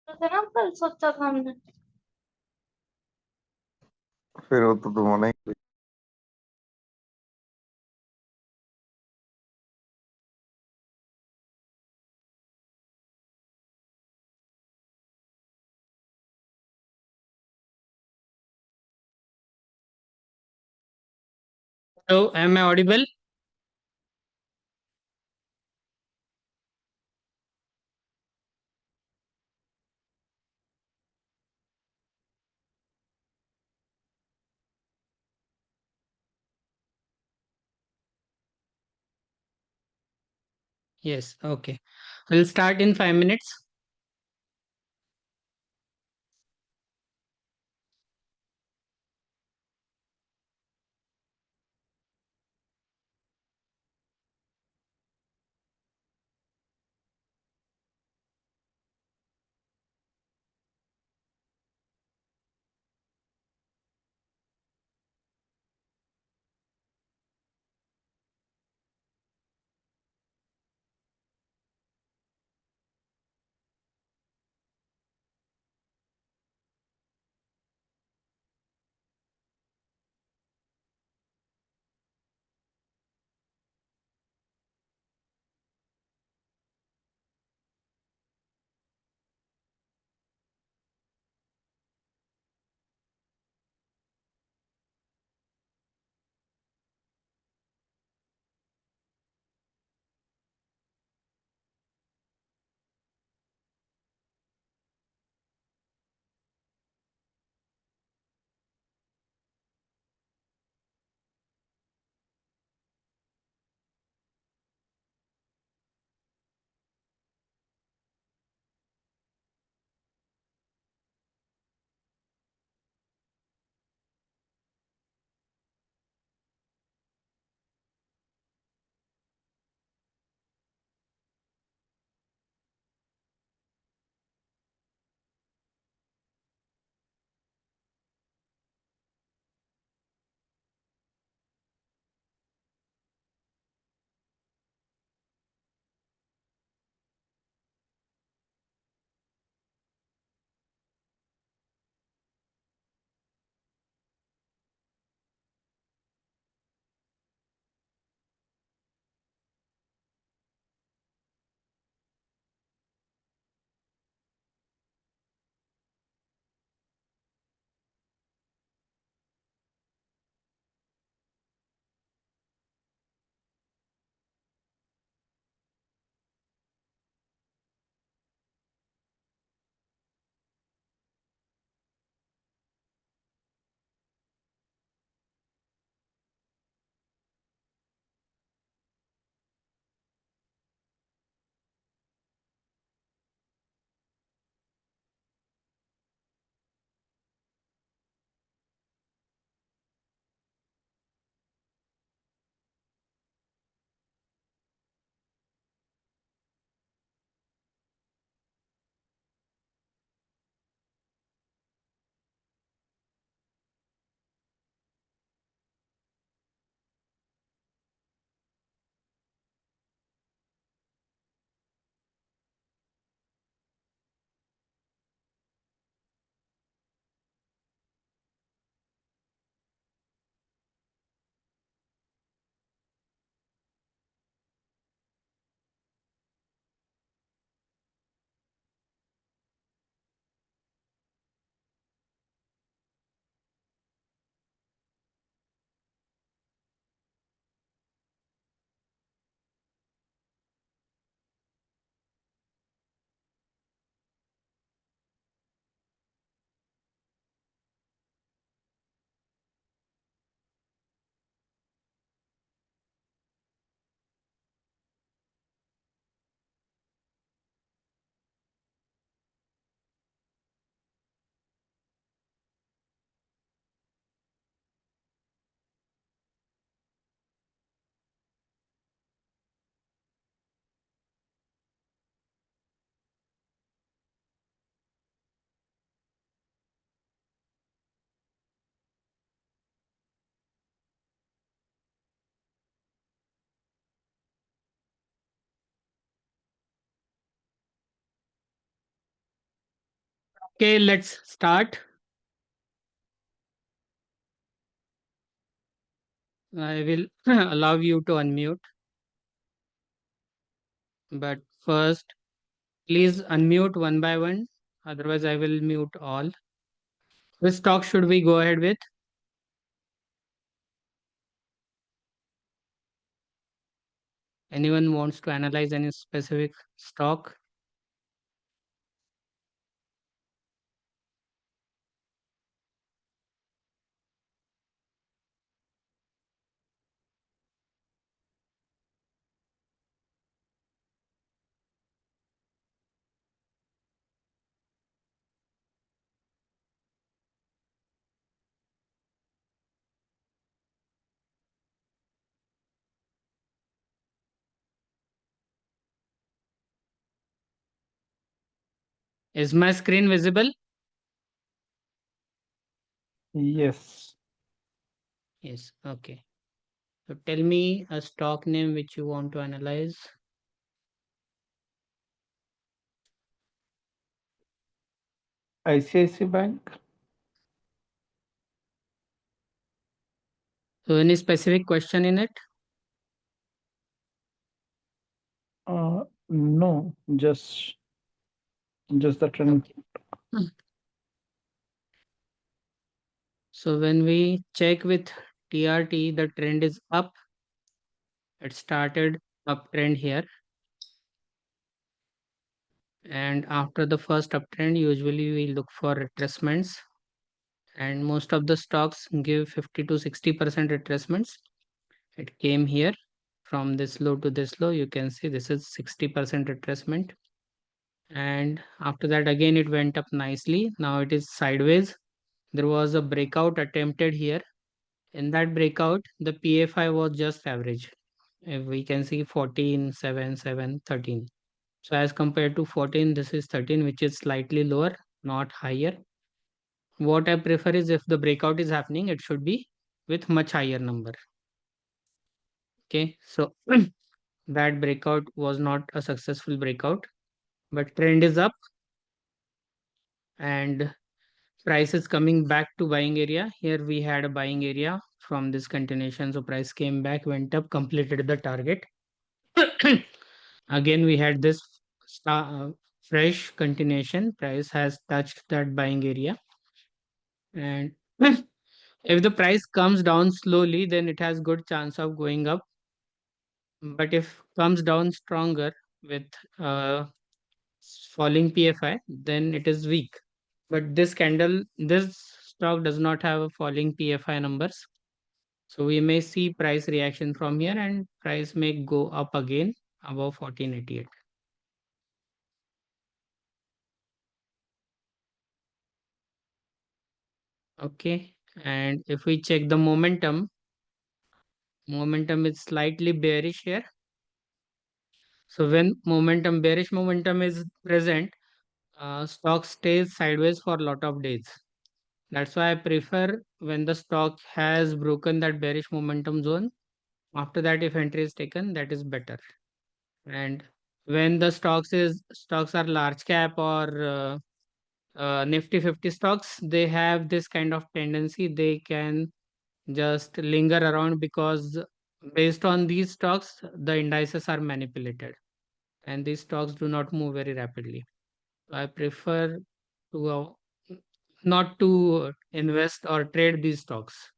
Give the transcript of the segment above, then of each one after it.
तो थे ना कल सोचा था हमने। फिर वो तो तुम होना ही। So, am I audible? Yes, okay. We'll start in 5 minutes. Okay, let's start. I will allow you to unmute, but first, please unmute one by one. Otherwise, I will mute all. Which stock should we go ahead with? Anyone wants to analyze any specific stock? Is my screen visible? Yes. Yes. Okay. So tell me a stock name which you want to analyze. ICICI Bank. So any specific question in it? No, just the trend. Okay. So when we check with TRT, the trend is up. It started uptrend here. And after the first uptrend, usually we look for retracements. And most of the stocks give 50 to 60% retracements. It came here from this low to this low. You can see this is 60% retracement. And after that, again, it went up nicely. Now it is sideways. There was a breakout attempted here. In that breakout, the PFI was just average. If we can see 14, 7, 7, 13. So as compared to 14, this is 13, which is slightly lower, not higher. What I prefer is if the breakout is happening, it should be with much higher number. Okay, so that breakout was not a successful breakout, but trend is up and price is coming back to buying area. Here we had a buying area from this continuation. So price came back, went up, completed the target. Again, we had this fresh continuation. Price has touched that buying area. And if the price comes down slowly, then it has good chance of going up. But if comes down stronger with uh, falling PFI, then it is weak. But this candle, this stock does not have a falling PFI numbers. So we may see price reaction from here and price may go up again above 1488. Okay. And if we check the momentum is slightly bearish here. So when bearish momentum is present, stock stays sideways for a lot of days. That's why I prefer when the stock has broken that bearish momentum zone. After that, if entry is taken, that is better. And when the stocks are large cap or Nifty 50 stocks, they have this kind of tendency. They can just linger around because based on these stocks, the indices are manipulated and these stocks do not move very rapidly. I prefer to not to invest or trade these stocks.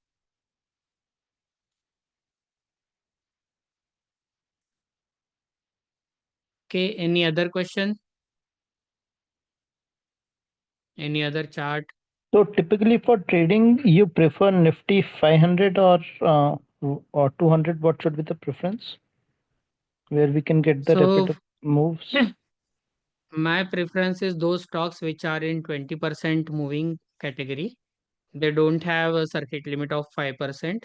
Okay, any other question? Any other chart? So typically for trading, you prefer Nifty 500 or 200. What should be the preference? Where we can get the So rapid moves. my preference is those stocks which are in 20% moving category. They don't have a circuit limit of 5%.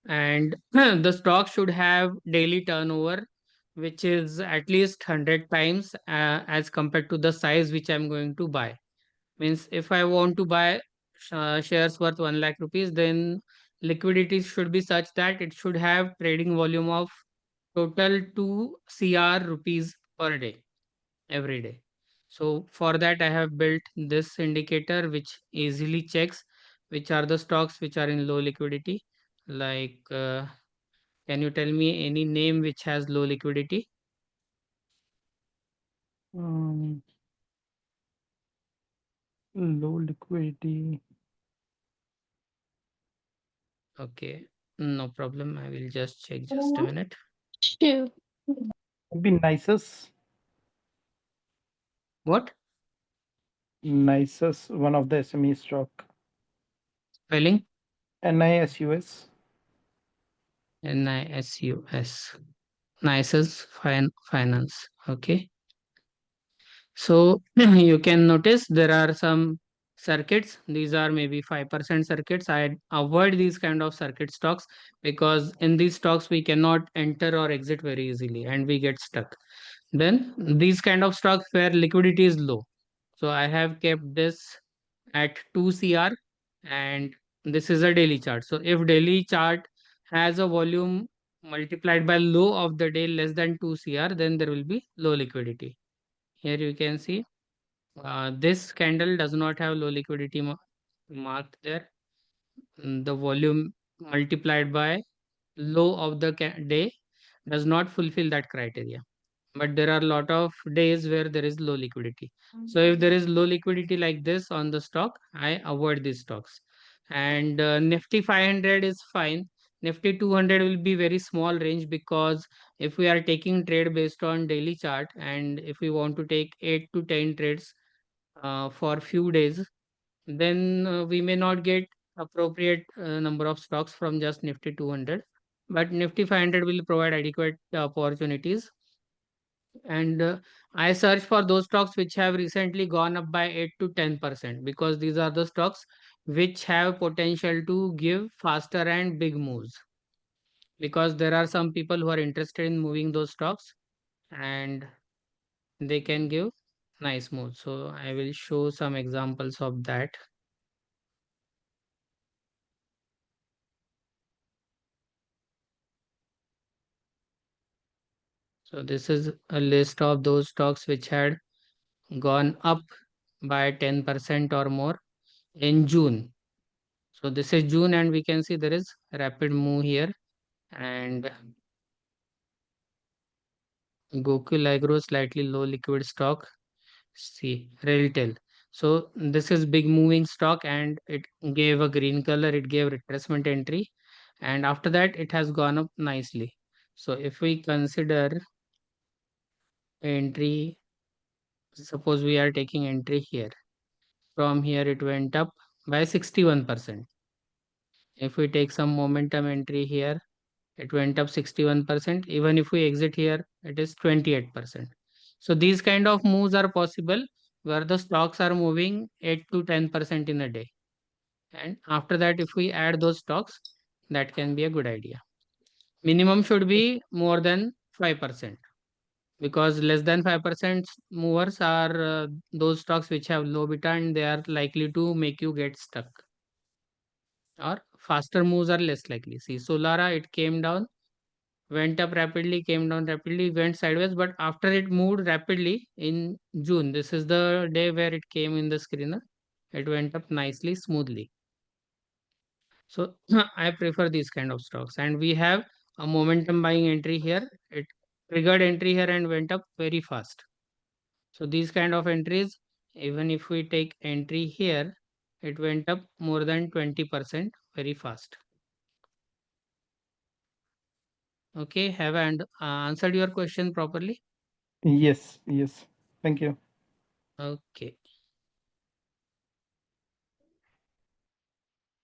And the stock should have daily turnover which is at least 100 times as compared to the size which I'm going to buy. Means if I want to buy shares worth 1 lakh rupees, then liquidity should be such that it should have trading volume of total 2 CR rupees per day, every day. So for that, I have built this indicator which easily checks which are the stocks which are in low liquidity. Like, can you tell me any name which has low liquidity? Low liquidity. Okay, no problem. I will just check just a minute. Sure. Maybe Nisus. What? Nisus, one of the SME stock. Spelling? NISUS. NISUS. NISUS Finance. Okay. So you can notice there are some circuits. These are maybe 5% circuits. I avoid these kind of circuit stocks because in these stocks we cannot enter or exit very easily and we get stuck. Then these kind of stocks where liquidity is low. So I have kept this at 2 CR and this is a daily chart. So if daily chart has a volume multiplied by low of the day less than 2 CR, then there will be low liquidity. Here you can see this candle does not have low liquidity marked there. The volume multiplied by low of the day does not fulfill that criteria. But there are a lot of days where there is low liquidity. So if there is low liquidity like this on the stock, I avoid these stocks. And Nifty 500 is fine. Nifty 200 will be very small range because if we are taking trade based on daily chart and if we want to take 8 to 10 trades for few days, then we may not get appropriate number of stocks from just Nifty 200. But Nifty 500 will provide adequate opportunities. And I search for those stocks which have recently gone up by 8 to 10% because these are the stocks which have potential to give faster and big moves. Because there are some people who are interested in moving those stocks and they can give nice moves. So I will show some examples of that. So this is a list of those stocks which had gone up by 10% or more in June. So this is June and we can see there is rapid move here and Gokul Agro slightly low liquid stock. See Railtel. So this is big moving stock and it gave a green color, it gave retracement entry and after that it has gone up nicely. So if we consider entry, suppose we are taking entry here. From here it went up by 61%. If we take some momentum entry here, it went up 61%. Even if we exit here, it is 28%. So these kind of moves are possible where the stocks are moving 8 to 10% in a day. And after that, if we add those stocks, that can be a good idea. Minimum should be more than 5% because less than 5% movers are those stocks which have low beta and they are likely to make you get stuck. Or faster moves are less likely. See, Solara, it came down, went up rapidly, came down rapidly, went sideways, but after it moved rapidly in June, this is the day where it came in the screener, it went up nicely, smoothly. So I prefer these kind of stocks. And we have a momentum buying entry here. It triggered entry here and went up very fast. So these kind of entries, even if we take entry here, it went up more than 20% very fast. Okay, have I answered your question properly? Yes, yes. Thank you. Okay.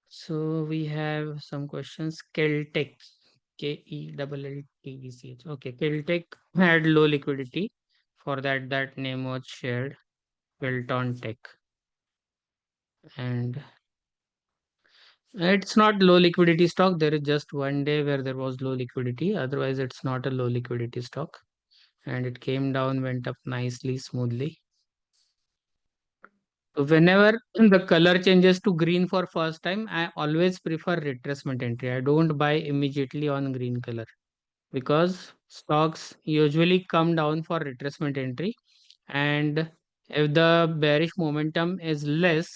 So we have some questions. Keltec, Keltech. Okay, Keltec had low liquidity. For that, that name was shared. Kelton Tech, and it's not low liquidity stock. There is just one day where there was low liquidity. Otherwise, it's not a low liquidity stock. And it came down, went up nicely, smoothly. Whenever the color changes to green for first time, I always prefer retracement entry. I don't buy immediately on green color because stocks usually come down for retracement entry and If the bearish momentum is less,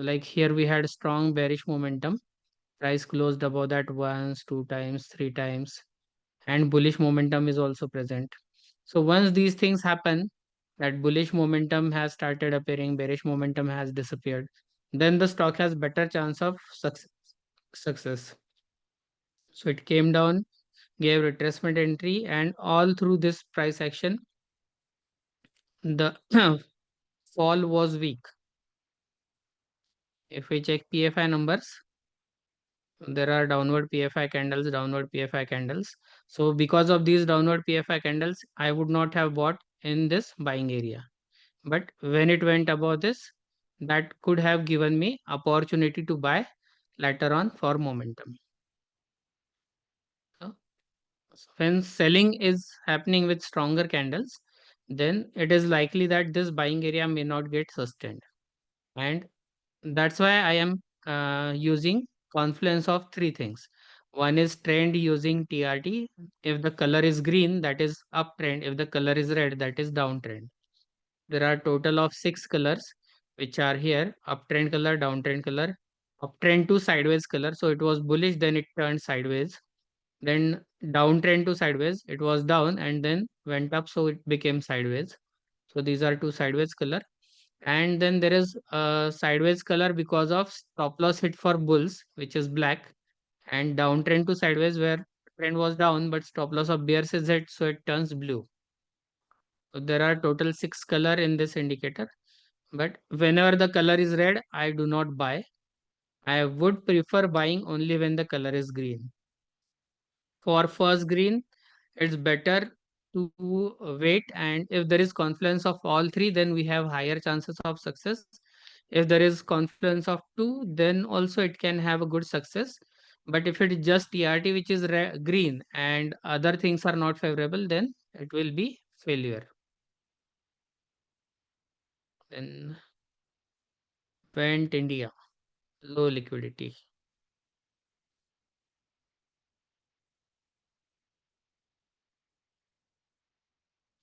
like here we had strong bearish momentum, price closed above that once, two times, three times, and bullish momentum is also present. So once these things happen, that bullish momentum has started appearing, bearish momentum has disappeared, then the stock has better chance of success. So it came down, gave retracement entry, and all through this price action, the fall was weak. If we check PFI numbers, there are downward PFI candles, downward PFI candles. So because of these downward PFI candles, I would not have bought in this buying area. But when it went above this, that could have given me opportunity to buy later on for momentum. So when selling is happening with stronger candles, then it is likely that this buying area may not get sustained. And that's why I am using confluence of three things. One is trend using TRT. If the color is green, that is uptrend. If the color is red, that is downtrend. There are total of 6 colors which are here: uptrend color, downtrend color, uptrend to sideways color. So it was bullish, then it turned sideways. Then downtrend to sideways, it was down and then went up, so it became sideways. So these are two sideways color. And then there is a sideways color because of stop loss hit for bulls, which is black, and downtrend to sideways where trend was down but stop loss of bears is hit, so it turns blue. So there are total 6 color in this indicator, but whenever the color is red, I do not buy. I would prefer buying only when the color is green. For first green, it's better to wait, and if there is confluence of all three, then we have higher chances of success. If there is confluence of two, then also it can have a good success. But if it is just TRT which is green and other things are not favorable, then it will be failure. Then went India, low liquidity.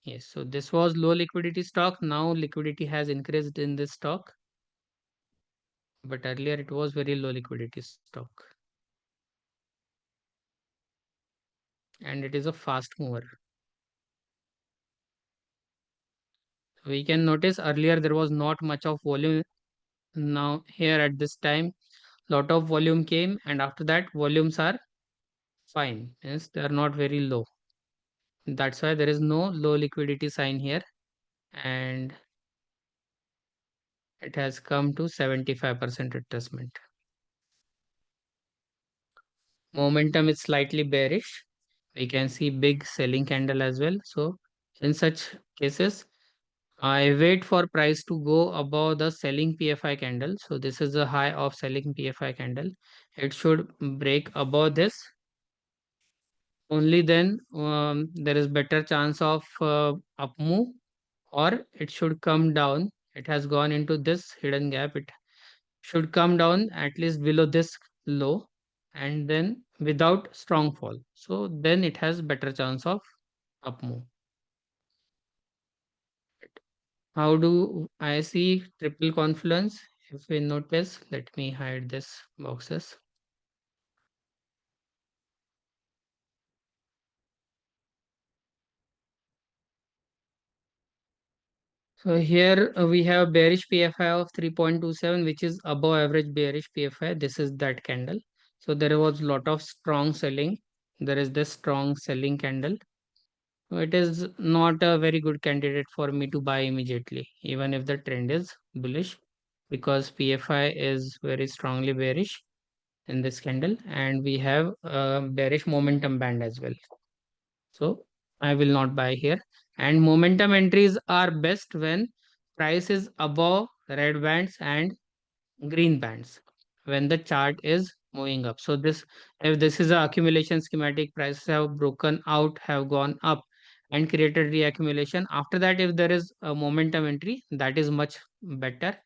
Yes, so this was low liquidity stock. Now liquidity has increased in this stock, but earlier it was very low liquidity stock. And it is a fast mover. We can notice earlier there was not much of volume. Now here at this time, lot of volume came, and after that volumes are fine. Yes, they are not very low. That's why there is no low liquidity sign here, and it has come to 75% retracement. Momentum is slightly bearish. We can see big selling candle as well. So in such cases, I wait for price to go above the selling PFI candle. So this is the high of selling PFI candle. It should break above this. Only then there is better chance of up move, or it should come down. It has gone into this hidden gap. It should come down at least below this low, and then without strong fall. So then it has better chance of up move. How do I see triple confluence? If we notice, let me hide this boxes. So here we have bearish PFI of 3.27, which is above average bearish PFI. This is that candle. So there was lot of strong selling. There is this strong selling candle. So it is not a very good candidate for me to buy immediately, even if the trend is bullish, because PFI is very strongly bearish in this candle, and we have a bearish momentum band as well. So I will not buy here. And momentum entries are best when price is above red bands and green bands, when the chart is moving up. So this, if this is a accumulation schematic, prices have broken out, have gone up and created reaccumulation. After that, if there is a momentum entry, that is much better.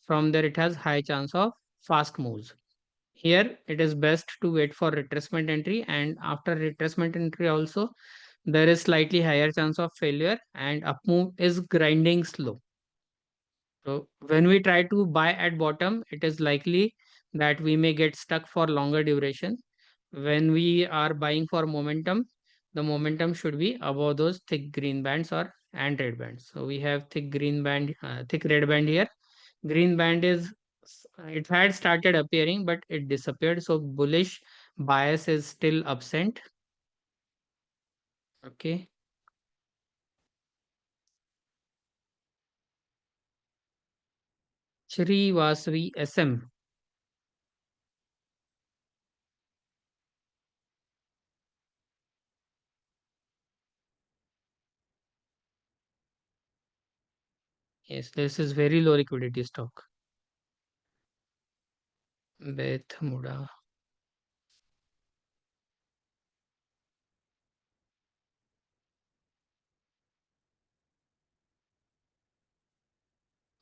From there, it has high chance of fast moves. Here it is best to wait for retracement entry, and after retracement entry also, there is slightly higher chance of failure, and up move is grinding slow. So when we try to buy at bottom, it is likely that we may get stuck for longer duration. When we are buying for momentum, the momentum should be above those thick green bands or and red bands. So we have thick green band, thick red band here. Green band is it had started appearing, but it disappeared. So bullish bias is still absent. Okay. Shri Vasvi SM. Yes, this is very low liquidity stock. Beth Muda.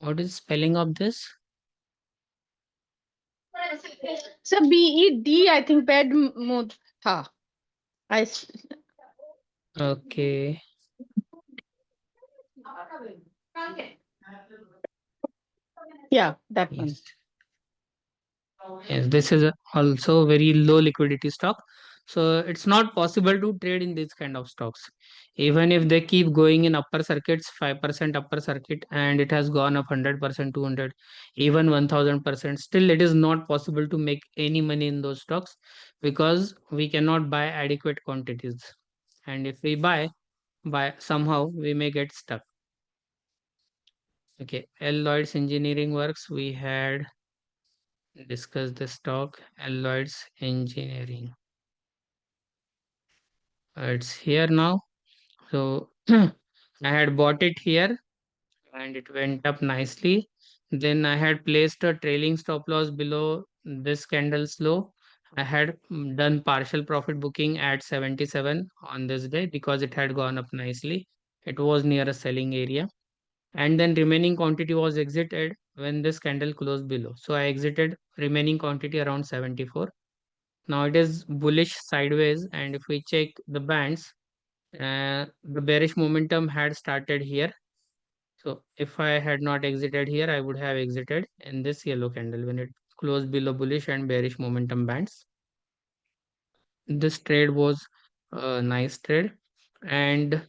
What is spelling of this? So BED, I think bed mood tha. Okay. Yeah, that one. Yes. Yes, this is also very low liquidity stock. So it's not possible to trade in these kind of stocks. Even if they keep going in upper circuits, 5% upper circuit, and it has gone up 100%, 200, even 1000%, still it is not possible to make any money in those stocks because we cannot buy adequate quantities. And if we buy somehow we may get stuck. Okay, Alloyds Engineering Works, we had discussed the stock. Alloyds Engineering. It's here now. So I had bought it here and it went up nicely. Then I had placed a trailing stop loss below this candle's low. I had done partial profit booking at 77 on this day because it had gone up nicely. It was near a selling area. And then remaining quantity was exited when this candle closed below. So I exited remaining quantity around 74. Now it is bullish sideways, and if we check the bands, the bearish momentum had started here. So if I had not exited here, I would have exited in this yellow candle when it closed below bullish and bearish momentum bands. This trade was a nice trade, and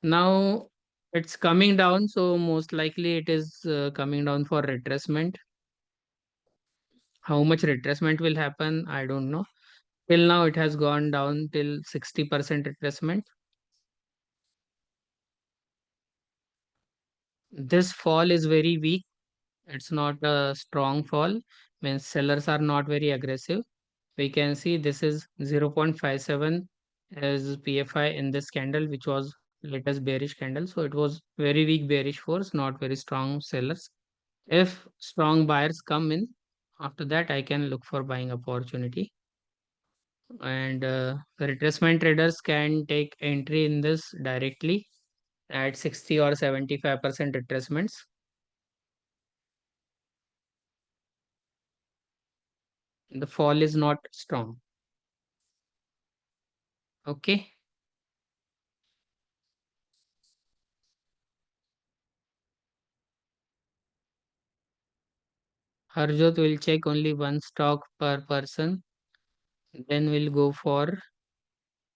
now it's coming down. So most likely it is coming down for retracement. How much retracement will happen, I don't know. Till now, it has gone down till 60% retracement. This fall is very weak. It's not a strong fall. Means sellers are not very aggressive. We can see this is 0.57 as PFI in this candle, which was latest bearish candle. So it was very weak bearish force, not very strong sellers. If strong buyers come in, after that I can look for buying opportunity. And the retracement traders can take entry in this directly at 60 or 75% retracements. The fall is not strong. Okay. Harjot will check only one stock per person. Then we'll go for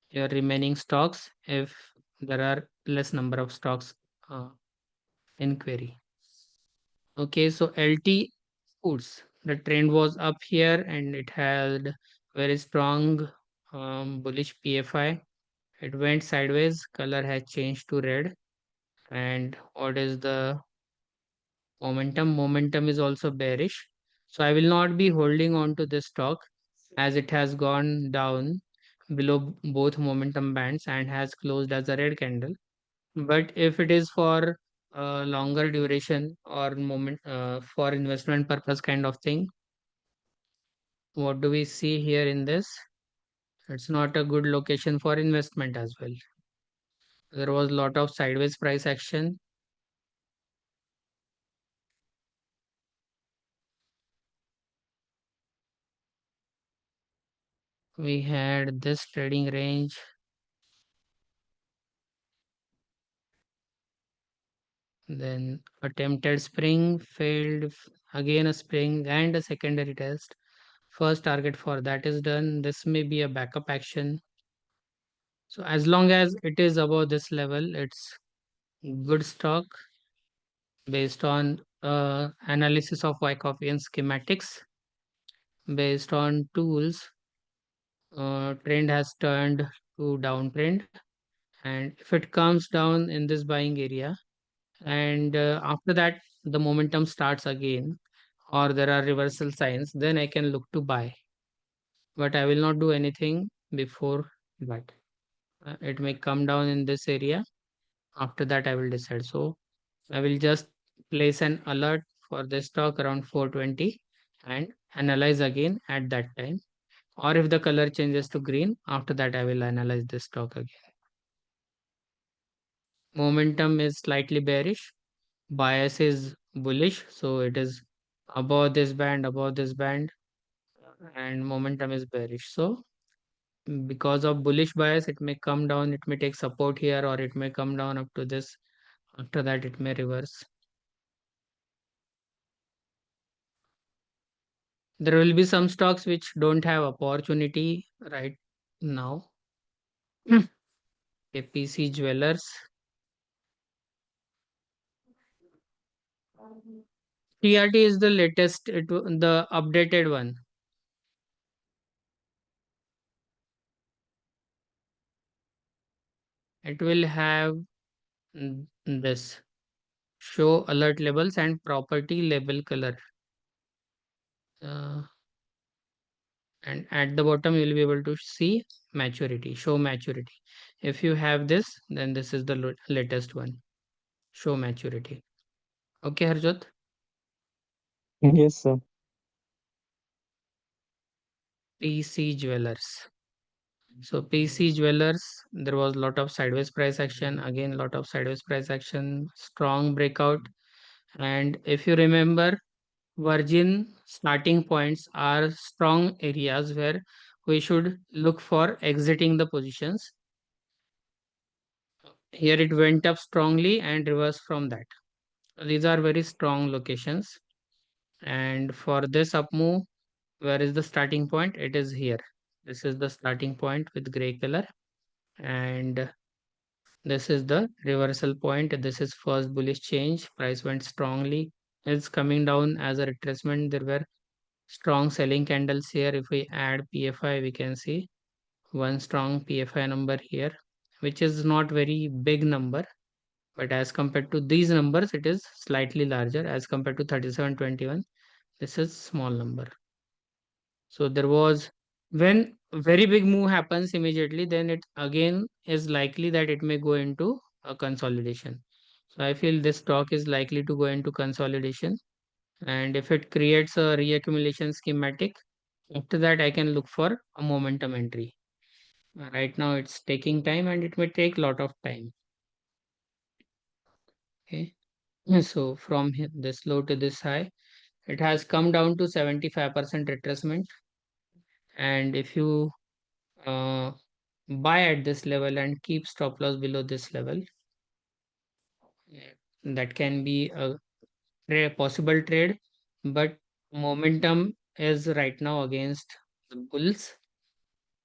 your remaining stocks if there are less number of stocks in query. Okay, so LT Foods. The trend was up here and it had very strong bullish PFI. It went sideways, color has changed to red. And what is the momentum? Momentum is also bearish. So I will not be holding on to this stock as it has gone down below both momentum bands and has closed as a red candle. But if it is for longer duration or moment for investment purpose kind of thing, what do we see here in this? It's not a good location for investment as well. There was a lot of sideways price action. We had this trading range then attempted spring, failed, again a spring and a secondary test. First target for that is done. This may be a backup action. So as long as it is above this level, it's good stock based on analysis of Wyckoff and schematics. Based on tools, trend has turned to downtrend, and if it comes down in this buying area, and after that the momentum starts again, or there are reversal signs, then I can look to buy, but I will not do anything before that. It may come down in this area, after that I will decide. So I will just place an alert for this stock around 420 and analyze again at that time, or if the color changes to green, after that I will analyze this stock again. Momentum is slightly bearish, bias is bullish, so it is above this band, and momentum is bearish. So because of bullish bias, it may come down, it may take support here, or it may come down up to this. After that it may reverse. There will be some stocks which don't have opportunity right now. APC Jewelers, TRT is the latest, the updated one. It will have this show alert labels and property label color. And at the bottom you will be able to see maturity, show maturity. If you have this, then this is the latest one, show maturity. Okay, Harjot? Yes, sir. PC Jewelers. So PC Jewelers, there was a lot of sideways price action, again lot of sideways price action, strong breakout. And if you remember, Virgin starting points are strong areas where we should look for exiting the positions. Here it went up strongly and reversed from that. These are very strong locations. And for this up move, where is the starting point? It is here. This is the starting point with gray color. And this is the reversal point. This is first bullish change. Price went strongly. It's coming down as a retracement. There were strong selling candles here. If we add PFI, we can see one strong PFI number here, which is not very big number, but as compared to these numbers, it is slightly larger. As compared to 3721, this is small number. So there was, when very big move happens immediately, then it again is likely that it may go into a consolidation. So I feel this stock is likely to go into consolidation, and if it creates a reaccumulation schematic, after that I can look for a momentum entry. Right now it's taking time, and it may take a lot of time. Okay, so from here, this low to this high, it has come down to 75% retracement. And if you buy at this level and keep stop loss below this level, that can be a possible trade, but momentum is right now against the bulls.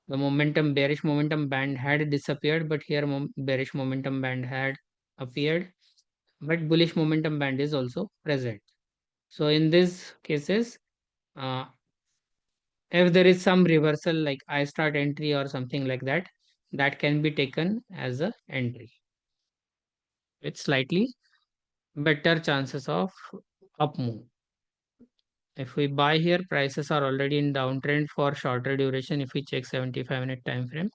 The momentum, bearish momentum band had disappeared, but here bearish momentum band had appeared, but bullish momentum band is also present. So in these cases, if there is some reversal like I start entry or something like that, that can be taken as a entry with slightly better chances of up move. If we buy here, prices are already in downtrend for shorter duration. If we check 75-minute time frame,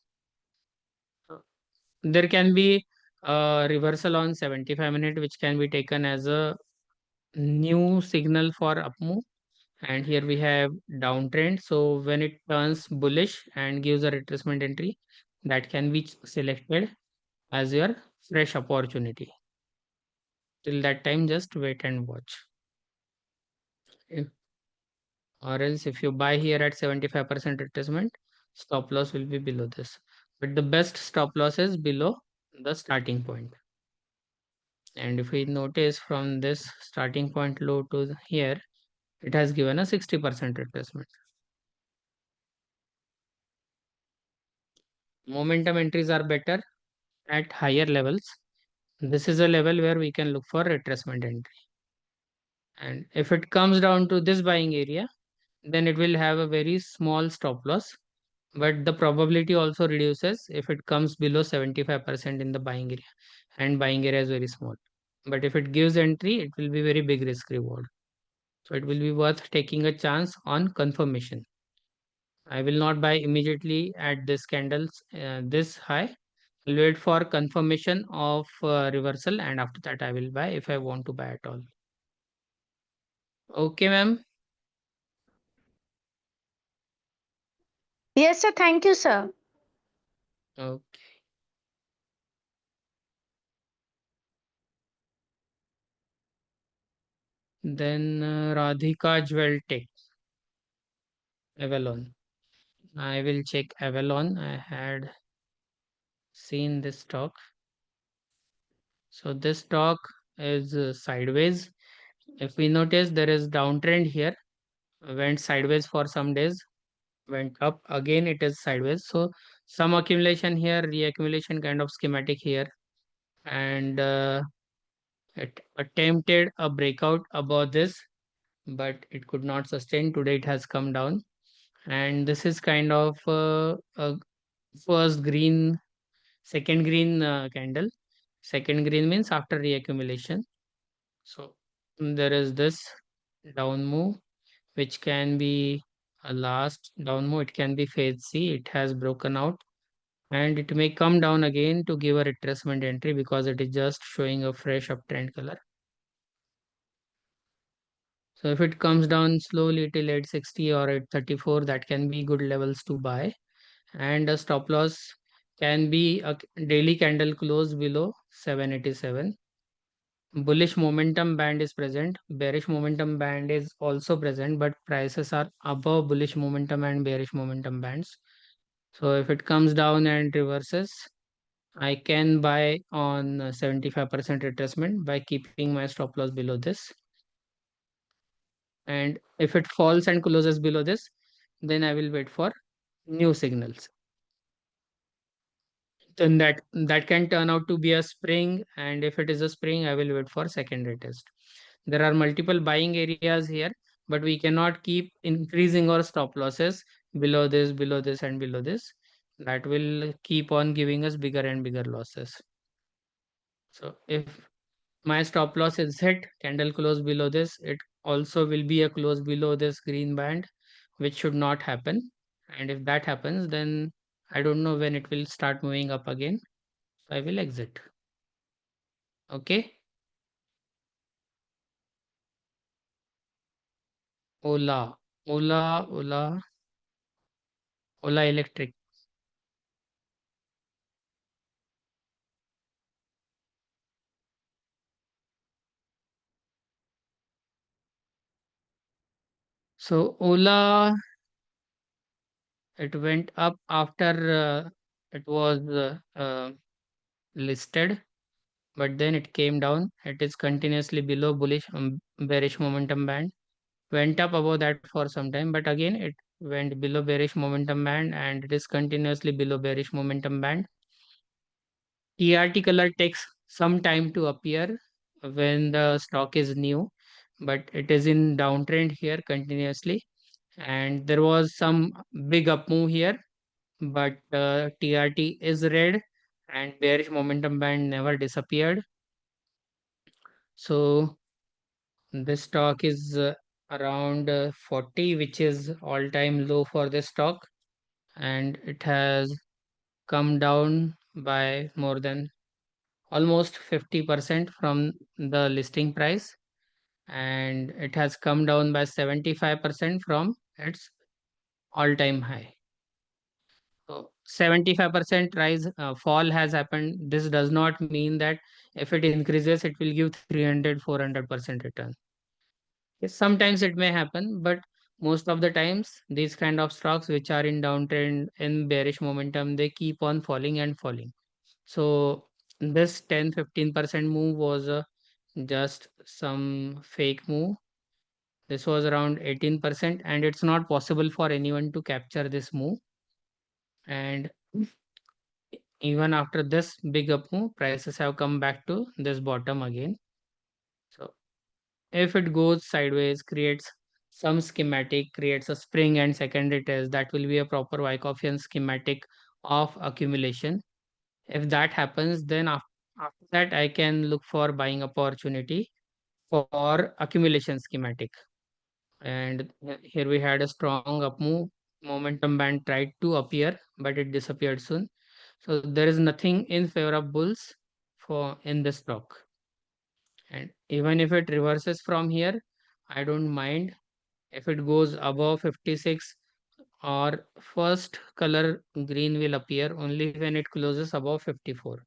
there can be a reversal on 75-minute, which can be taken as a new signal for up move. And here we have downtrend. So when it turns bullish and gives a retracement entry, that can be selected as your fresh opportunity. Till that time, just wait and watch. Or else if you buy here at 75% retracement, stop loss will be below this. But the best stop loss is below the starting point. And if we notice from this starting point low to here, it has given a 60% retracement. Momentum entries are better at higher levels. This is a level where we can look for retracement entry. And if it comes down to this buying area, then it will have a very small stop loss. But the probability also reduces if it comes below 75% in the buying area, and buying area is very small. But if it gives entry, it will be very big risk reward. So it will be worth taking a chance on confirmation. I will not buy immediately at this candles this high. I'll wait for confirmation of reversal, and after that I will buy if I want to buy at all. Okay, ma'am. Yes, sir. Thank you, sir. Okay. Then Radhika Jewel Tech, Avalon. I will check Avalon. I had seen this stock. So this stock is sideways. If we notice, there is downtrend here. Went sideways for some days. Went up again. It is sideways. So some accumulation here, reaccumulation kind of schematic here, and it attempted a breakout above this, but it could not sustain. Today it has come down, and this is kind of a first green, second green candle. Second green means after reaccumulation. So there is this down move, which can be a last down move. It can be phase C. It has broken out, and it may come down again to give a retracement entry because it is just showing a fresh uptrend color. So if it comes down slowly till 860 or 834, that can be good levels to buy. And a stop loss can be a daily candle close below 787. Bullish momentum band is present. Bearish momentum band is also present, but prices are above bullish momentum and bearish momentum bands. So if it comes down and reverses, I can buy on 75% retracement by keeping my stop loss below this. And if it falls and closes below this, then I will wait for new signals. Then that can turn out to be a spring, and if it is a spring, I will wait for second retest. There are multiple buying areas here, but we cannot keep increasing our stop losses below this, and below this. That will keep on giving us bigger and bigger losses. So if my stop loss is hit, candle close below this, it also will be a close below this green band, which should not happen. And if that happens, then I don't know when it will start moving up again. So I will exit. Okay. Ola, Ola, Ola, Ola Electric. So Ola, it went up after it was listed, but then it came down. It is continuously below bullish bearish momentum band. Went up above that for some time, but again it went below bearish momentum band, and it is continuously below bearish momentum band. TRT color takes some time to appear when the stock is new, but it is in downtrend here continuously, and there was some big up move here, but TRT is red and bearish momentum band never disappeared. So this stock is around 40, which is all-time low for this stock, and it has come down by more than almost 50% from the listing price, and it has come down by 75% from its all-time high. So 75% rise fall has happened. This does not mean that if it increases, it will give 300-400% return. Yes, sometimes it may happen, but most of the times these kind of stocks which are in downtrend in bearish momentum, they keep on falling and falling. So this 10-15% move was just some fake move. This was around 18%, and it's not possible for anyone to capture this move. And even after this big up move, prices have come back to this bottom again. So if it goes sideways, creates some schematic, creates a spring and secondary test, that will be a proper Wyckoffian schematic of accumulation. If that happens, then after that I can look for buying opportunity for accumulation schematic. And here we had a strong up move. Momentum band tried to appear, but it disappeared soon. So there is nothing in favor of bulls for in this stock. And even if it reverses from here, I don't mind if it goes above 56, or first color green will appear only when it closes above 54.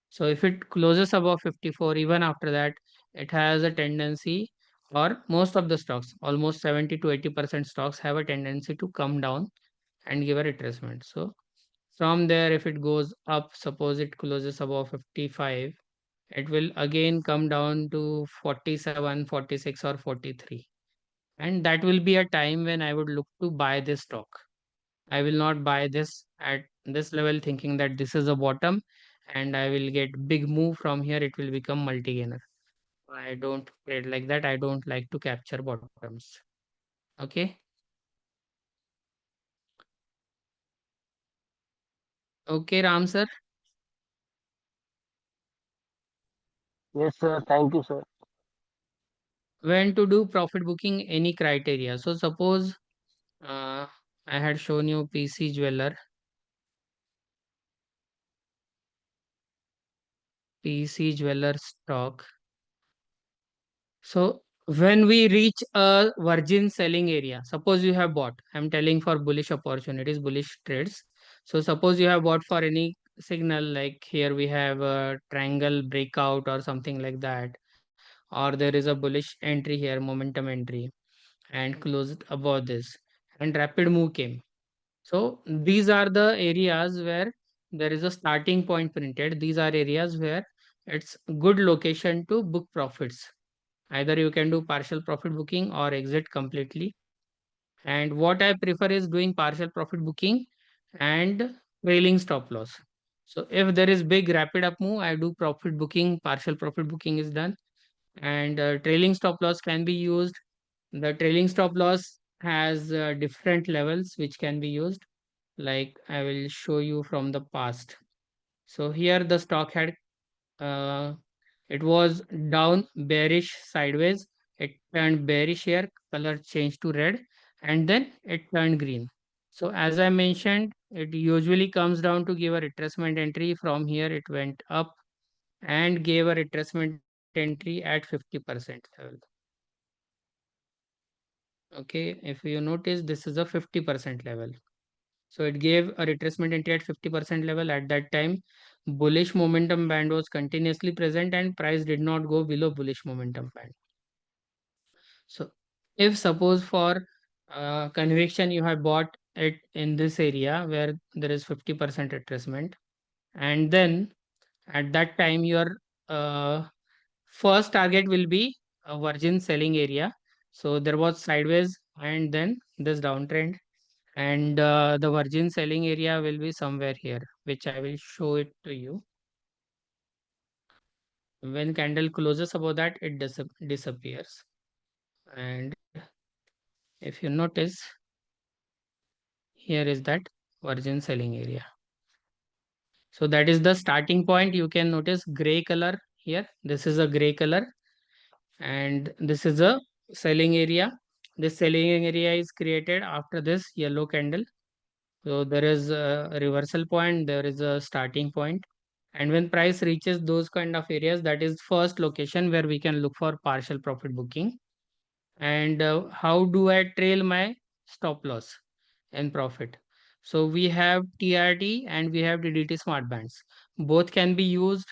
So if it closes above 54, even after that, it has a tendency, or most of the stocks, almost 70 to 80% stocks have a tendency to come down and give a retracement. So from there, if it goes up, suppose it closes above 55, it will again come down to 47, 46 or 43. And that will be a time when I would look to buy this stock. I will not buy this at this level thinking that this is a bottom and I will get big move from here, it will become multi-gainer. I don't trade like that. I don't like to capture bottoms. Okay. Okay, Ram sir. Yes, sir. Thank you, sir. When to do profit booking, any criteria. So suppose I had shown you PC Jeweler. PC Jeweler stock. So when we reach a virgin selling area, suppose you have bought, I'm telling for bullish opportunities, bullish trades. So suppose you have bought for any signal, like here we have a triangle breakout or something like that, or there is a bullish entry here, momentum entry, and closed above this, and rapid move came. So these are the areas where there is a starting point printed. These are areas where it's good location to book profits. Either you can do partial profit booking or exit completely. And what I prefer is doing partial profit booking and trailing stop loss. So if there is big rapid up move, I do profit booking, partial profit booking is done. And trailing stop loss can be used. The trailing stop loss has different levels which can be used. Like I will show you from the past. So here the stock had uh, it was down bearish sideways. It turned bearish here, color changed to red, and then it turned green. So as I mentioned, it usually comes down to give a retracement entry. From here, it went up and gave a retracement entry at 50% level. Okay, if you notice, this is a 50% level. So it gave a retracement entry at 50% level. At that time, bullish momentum band was continuously present and price did not go below bullish momentum band. So if suppose for conviction you have bought it in this area where there is 50% retracement, and then at that time your uh, first target will be a virgin selling area. So there was sideways and then this downtrend, and the virgin selling area will be somewhere here, which I will show it to you. When candle closes above that, it disappears. And if you notice, here is that virgin selling area. So that is the starting point. You can notice gray color here. This is a gray color and this is a selling area. This selling area is created after this yellow candle. So there is a reversal point, there is a starting point. And when price reaches those kind of areas, that is first location where we can look for partial profit booking. And how do I trail my stop loss and profit? So we have TRT and we have DDT smart bands. Both can be used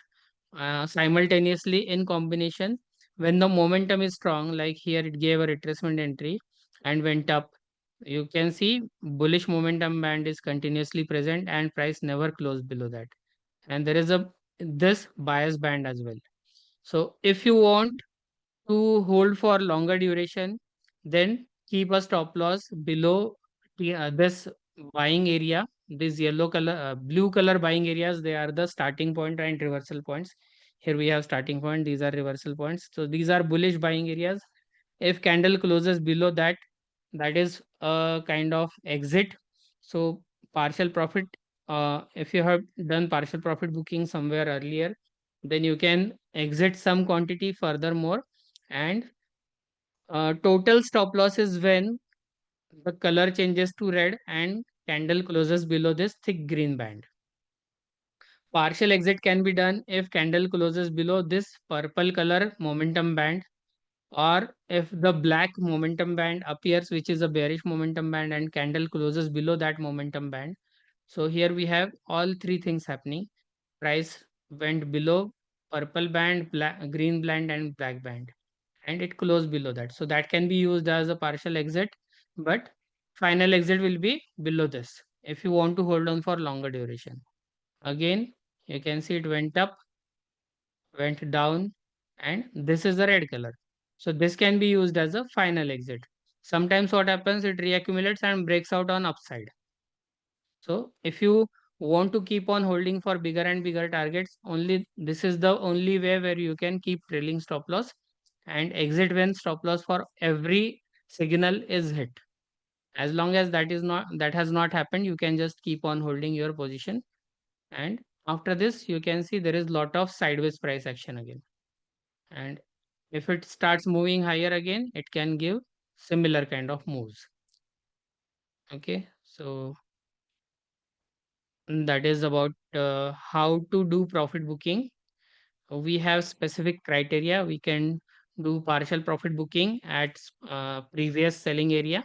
simultaneously in combination. When the momentum is strong, like here it gave a retracement entry and went up, you can see bullish momentum band is continuously present and price never closed below that. And there is a this bias band as well. So if you want to hold for longer duration, then keep a stop loss below this buying area. This yellow color, blue color buying areas, they are the starting point and reversal points. Here we have starting point, these are reversal points. So these are bullish buying areas. If candle closes below that, that is a kind of exit. So partial profit, if you have done partial profit booking somewhere earlier, then you can exit some quantity furthermore. And total stop loss is when the color changes to red and candle closes below this thick green band. Partial exit can be done if candle closes below this purple color momentum band, or if the black momentum band appears, which is a bearish momentum band, and candle closes below that momentum band. So here we have all three things happening. Price went below purple band, black, green band, and black band, and it closed below that. So that can be used as a partial exit, but final exit will be below this if you want to hold on for longer duration. Again, you can see it went up, went down, and this is the red color. So this can be used as a final exit. Sometimes what happens, it reaccumulates and breaks out on upside. So if you want to keep on holding for bigger and bigger targets, only this is the only way where you can keep trailing stop loss and exit when stop loss for every signal is hit. As long as that has not happened, you can just keep on holding your position. And after this, you can see there is lot of sideways price action again. And if it starts moving higher again, it can give similar kind of moves. Okay, so that is about how to do profit booking. We have specific criteria. We can do partial profit booking at previous selling area,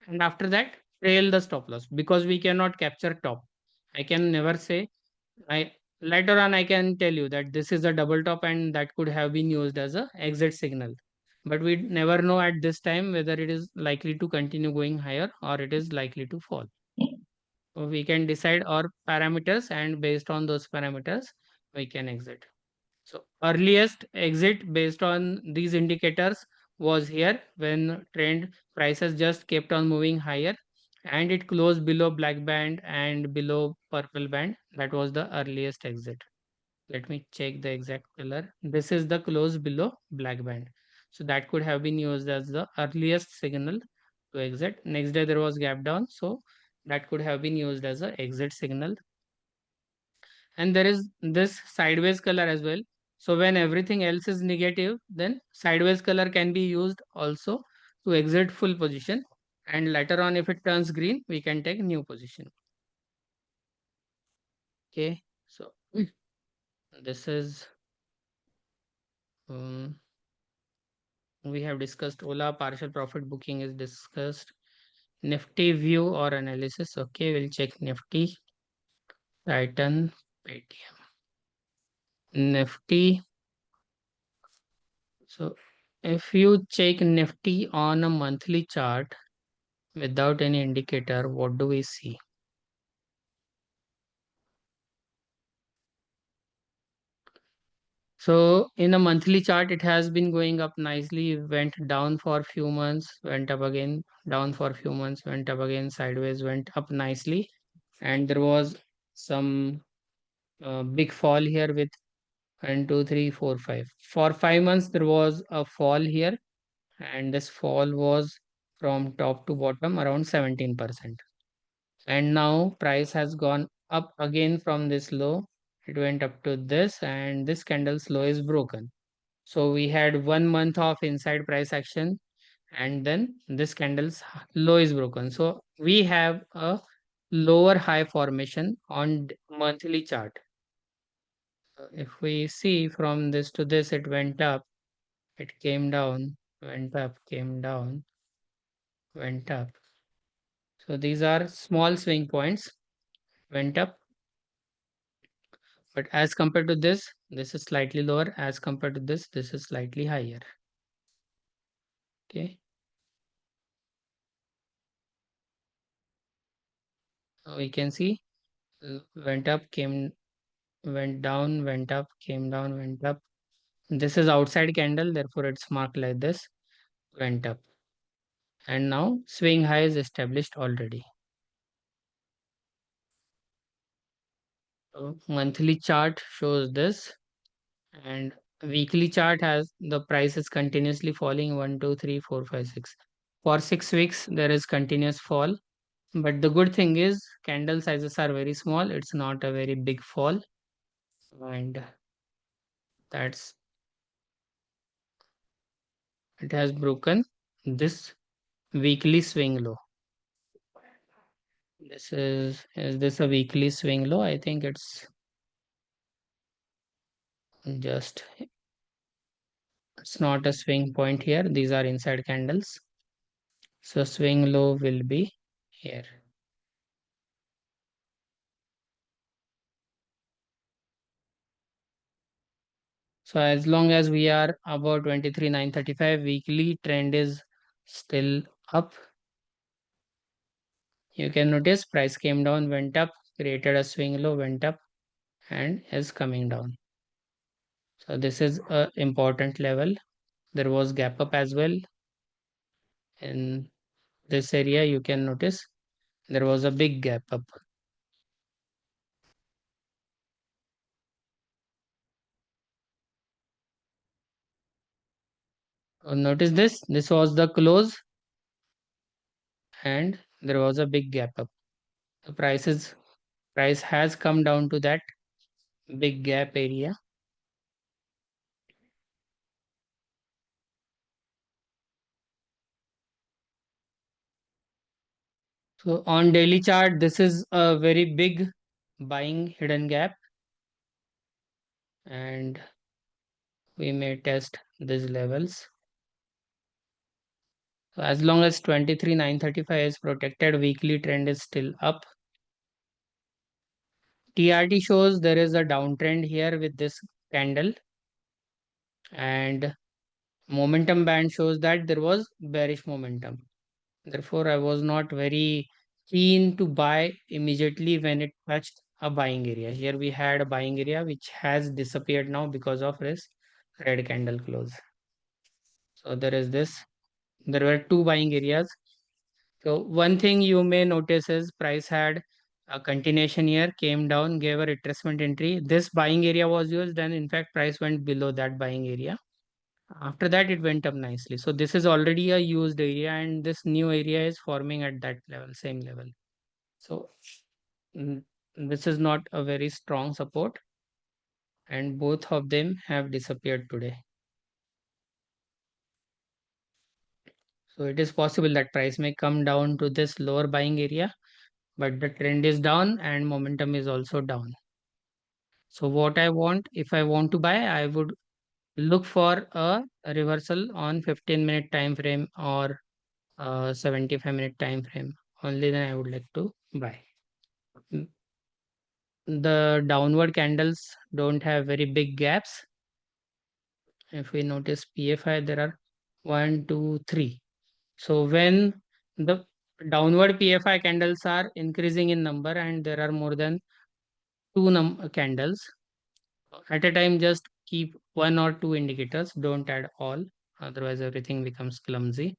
and after that trail the stop loss, because we cannot capture top. I can never say, I later on I can tell you that this is a double top and that could have been used as a exit signal, but we never know at this time whether it is likely to continue going higher or it is likely to fall. So we can decide our parameters, and based on those parameters we can exit. So earliest exit based on these indicators was here when trend prices just kept on moving higher and it closed below black band and below purple band. That was the earliest exit. Let me check the exact color. This is the close below black band. So that could have been used as the earliest signal to exit. Next day there was gap down, so that could have been used as a exit signal. And there is this sideways color as well. So when everything else is negative, then sideways color can be used also to exit full position, and later on if it turns green, we can take new position. Okay, so this is we have discussed Ola, partial profit booking is discussed. Nifty view or analysis. Okay, we'll check Nifty, Titan, Paytm. Nifty. So if you check Nifty on a monthly chart without any indicator, what do we see? So in a monthly chart, it has been going up nicely, went down for a few months, went up again, down for a few months, went up again, sideways, went up nicely. And there was some big fall here with 1, 2, 3, 4, 5. For 5 months, there was a fall here, and this fall was from top to bottom around 17%. And now price has gone up again from this low. It went up to this, and this candle's low is broken. So we had 1 month of inside price action, and then this candle's low is broken. So we have a lower high formation on monthly chart. If we see from this to this, it went up, it came down, went up, came down, went up. So these are small swing points, went up. But as compared to this is slightly lower. As compared to this is slightly higher. Okay. So we can see went up, came went down, went up, came down, went up. This is outside candle, therefore it's marked like this, went up. And now swing high is established already. So monthly chart shows this, and weekly chart has the price is continuously falling 1, 2, 3, 4, 5, 6. For 6 weeks, there is continuous fall. But the good thing is candle sizes are very small. It's not a very big fall. And that's it has broken this weekly swing low. This is this a weekly swing low? I think it's just, it's not a swing point here. These are inside candles. So swing low will be here. So as long as we are about 23,935, weekly trend is still up. You can notice price came down, went up, created a swing low, went up, and is coming down. So this is a important level. There was gap up as well. In this area, you can notice there was a big gap up. Notice this was the close, and there was a big gap up. The price has come down to that big gap area. So on daily chart, this is a very big buying hidden gap, and we may test these levels. So as long as 23,935 is protected, weekly trend is still up. TRT shows there is a downtrend here with this candle, and momentum band shows that there was bearish momentum. Therefore, I was not very keen to buy immediately when it touched a buying area. Here we had a buying area which has disappeared now because of this red candle close. So there is this. There were two buying areas. So one thing you may notice is price had a continuation here, came down, gave a retracement entry. This buying area was used, and in fact price went below that buying area. After that it went up nicely. So this is already a used area, and this new area is forming at that level, same level. So this is not a very strong support, and both of them have disappeared today. So it is possible that price may come down to this lower buying area, but the trend is down and momentum is also down. So what I want, if I want to buy, I would look for a reversal on 15-minute time frame or 75-minute time frame. Only then I would like to buy. The downward candles don't have very big gaps. If we notice PFI, there are 1, 2, 3. So when the downward PFI candles are increasing in number and there are more than 2 candles at a time, just keep 1 or 2 indicators, don't add all, otherwise everything becomes clumsy.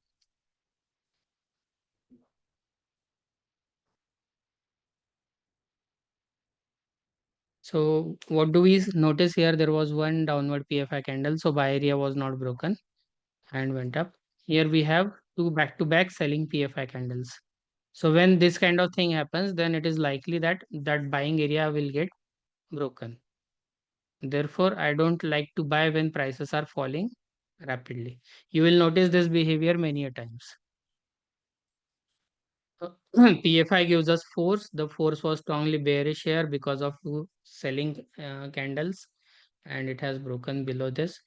So what do we notice here? There was one downward PFI candle, so buy area was not broken and went up. Here we have 2 back-to-back selling PFI candles. So when this kind of thing happens, then it is likely that that buying area will get broken. Therefore, I don't like to buy when prices are falling rapidly. You will notice this behavior many a times. PFI gives us force. The force was strongly bearish here because of 2 selling candles, and it has broken below this.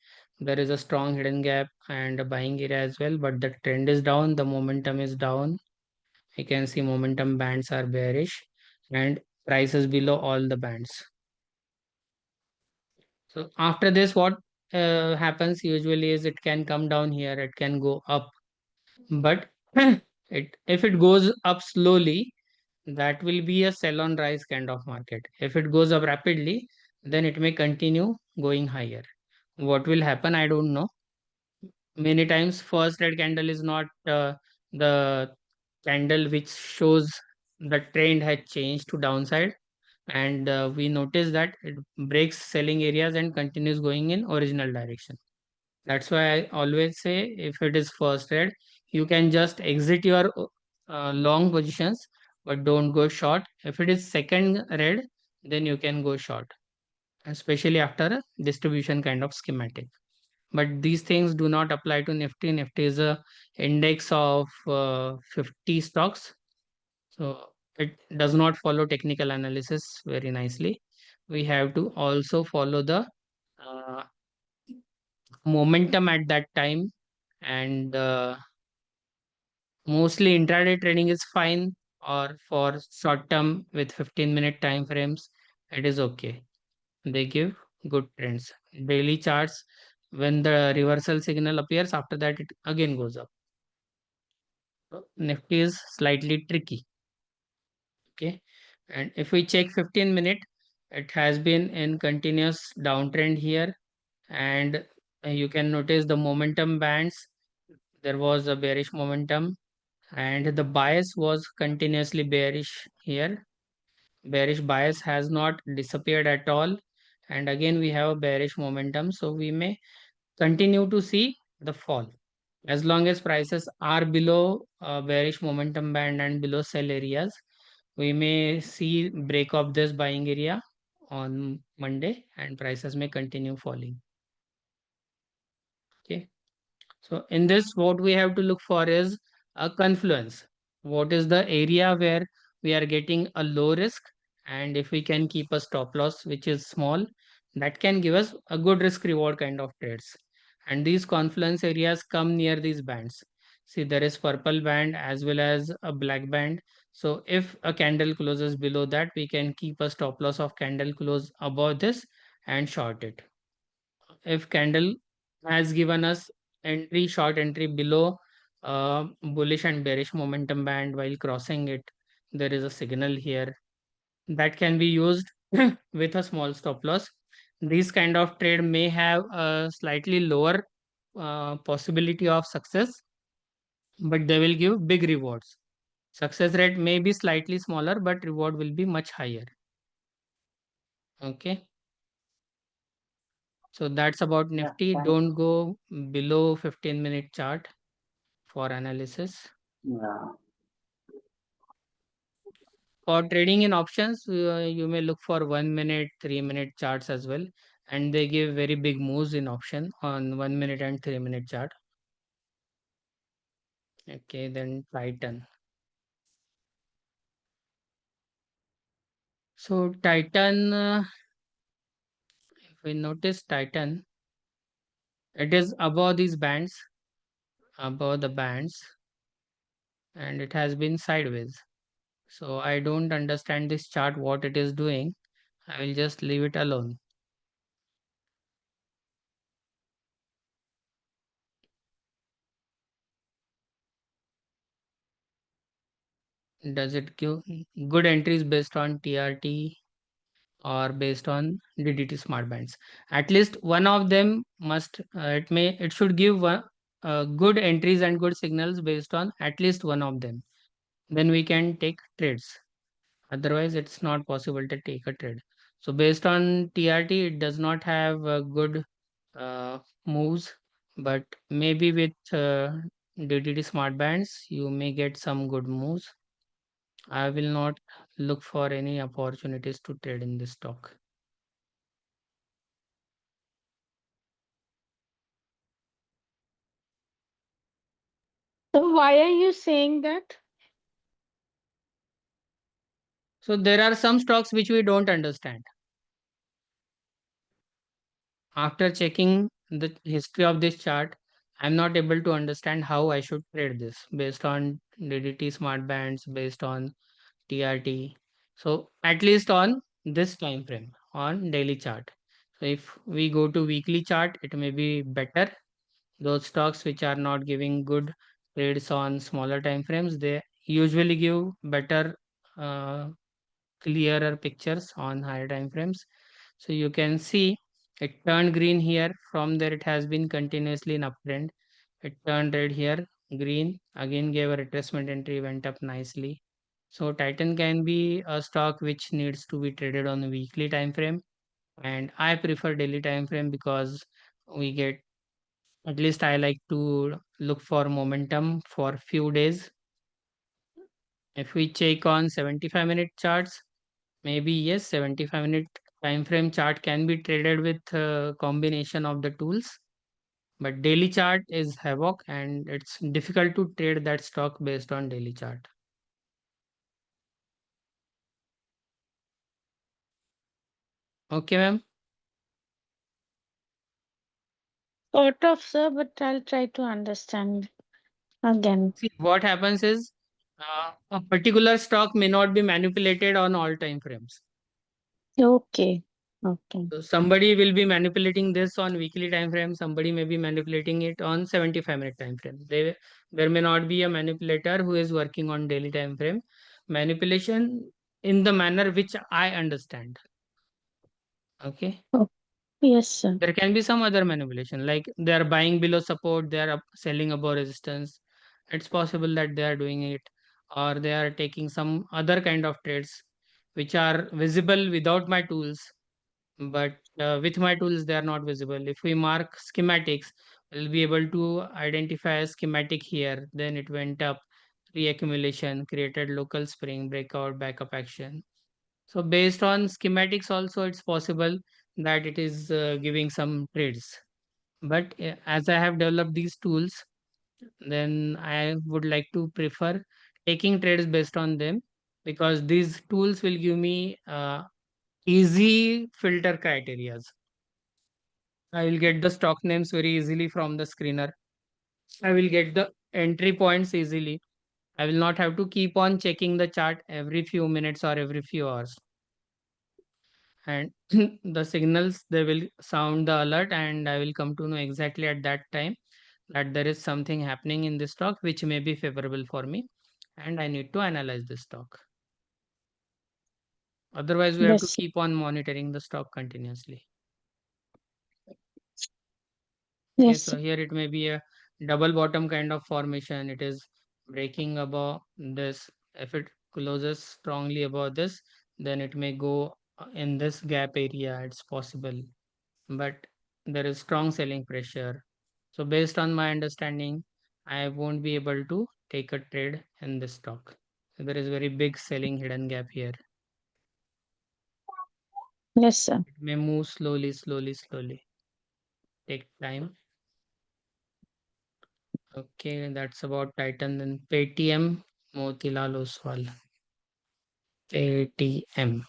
There is a strong hidden gap and a buying area as well, but the trend is down, the momentum is down. You can see momentum bands are bearish and prices below all the bands. So after this, what happens usually is it can come down here, it can go up, but if it goes up slowly, that will be a sell on rise kind of market. If it goes up rapidly, then it may continue going higher. What will happen, I don't know. Many times first red candle is not the candle which shows the trend had changed to downside, and we notice that it breaks selling areas and continues going in original direction. That's why I always say, if it is first red, you can just exit your long positions, but don't go short. If it is second red, then you can go short, especially after a distribution kind of schematic. But these things do not apply to Nifty. Nifty is a index of 50 stocks, so it does not follow technical analysis very nicely. We have to also follow the uh, momentum at that time, and mostly intraday trading is fine, or for short term with 15-minute time frames, it is okay. They give good trends. Daily charts, when the reversal signal appears, after that it again goes up. So Nifty is slightly tricky. Okay, and if we check 15-minute, it has been in continuous downtrend here, and you can notice the momentum bands. There was a bearish momentum, and the bias was continuously bearish here. Bearish bias has not disappeared at all, and again we have a bearish momentum, so we may continue to see the fall as long as prices are below bearish momentum band and below sell areas. We may see break of this buying area on Monday, and prices may continue falling. Okay, so in this, what we have to look for is a confluence. What is the area where we are getting a low risk, and if we can keep a stop loss which is small, that can give us a good risk reward kind of trades. And these confluence areas come near these bands. See, there is purple band as well as a black band. So if a candle closes below that, we can keep a stop loss of candle close above this and short it. If candle has given us entry, short entry below bullish and bearish momentum band, while crossing it, there is a signal here that can be used with a small stop loss. This kind of trade may have a slightly lower possibility of success, but they will give big rewards. Success rate may be slightly smaller, but reward will be much higher. Okay, so that's about Nifty. thank- Don't go below 15-minute chart for analysis. Yeah. For trading in options, you may look for 1 minute, 3-minute charts as well, and they give very big moves in option on 1 minute and 3-minute chart. Okay, then Titan. So Titan, if we notice Titan, it is above these bands, above the bands, and it has been sideways. So I don't understand this chart, what it is doing. I will just leave it alone. Does it give good entries based on TRT or based on DDT smart bands? At least one of them must, it should give good entries and good signals based on at least one of them. Then we can take trades. Otherwise, it's not possible to take a trade. So based on TRT, it does not have good moves, but maybe with DDT smart bands, you may get some good moves. I will not look for any opportunities to trade in this stock. So why are you saying that? So there are some stocks which we don't understand. After checking the history of this chart, I'm not able to understand how I should trade this based on DDT smart bands, based on TRT. So at least on this time frame, on daily chart. So if we go to weekly chart, it may be better. Those stocks which are not giving good trades on smaller time frames, they usually give better, clearer pictures on higher time frames. So you can see it turned green here. From there, it has been continuously in uptrend. It turned red here, green, again gave a retracement entry, went up nicely. So Titan can be a stock which needs to be traded on a weekly time frame, and I prefer daily time frame because we get, at least I like to look for momentum for few days. If we check on 75-minute charts, maybe yes, 75-minute time frame chart can be traded with a combination of the tools, but daily chart is havoc and it's difficult to trade that stock based on daily chart. Okay, ma'am. Sort of, sir, but I'll try to understand again. See, what happens is a particular stock may not be manipulated on all time frames. Okay. Okay. So somebody will be manipulating this on weekly time frame. Somebody may be manipulating it on 75-minute time frame. There may not be a manipulator who is working on daily time frame. Manipulation in the manner which I understand. Okay. Yes, sir. There can be some other manipulation, like they are buying below support, they are selling above resistance. It's possible that they are doing it, or they are taking some other kind of trades which are visible without my tools, but with my tools they are not visible. If we mark schematics, we'll be able to identify a schematic here, then it went up, reaccumulation, created local spring, breakout, backup action. So based on schematics also, it's possible that it is giving some trades. But as I have developed these tools, then I would like to prefer taking trades based on them, because these tools will give me easy filter criterias. I will get the stock names very easily from the screener. I will get the entry points easily. I will not have to keep on checking the chart every few minutes or every few hours. And the signals, they will sound the alert, and I will come to know exactly at that time that there is something happening in this stock which may be favorable for me, and I need to analyze this stock. Otherwise, we have to Yes. keep on monitoring the stock continuously. Okay, Yes, so sir. here it may be a double bottom kind of formation. It is breaking above this. If it closes strongly above this, then it may go in this gap area. It's possible, but there is strong selling pressure. So based on my understanding, I won't be able to take a trade in this stock. So there is very big selling hidden gap here. Yes, sir. It may move slowly, slowly, slowly. Take time. Okay, that's about Titan. Then Paytm, Motilal Oswal. Paytm.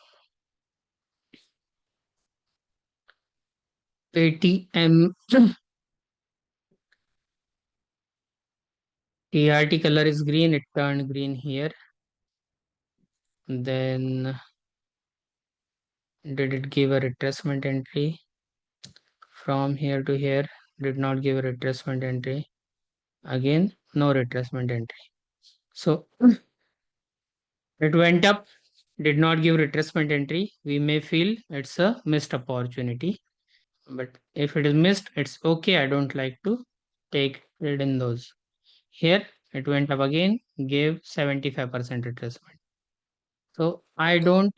Paytm. TRT color is green. It turned green here. Then did it give a retracement entry? From here to here, did not give a retracement entry. Again, no retracement entry. So it went up, did not give retracement entry. We may feel it's a missed opportunity. But if it is missed, it's okay. I don't like to take trade in those. Here it went up again, gave 75% retracement. So I don't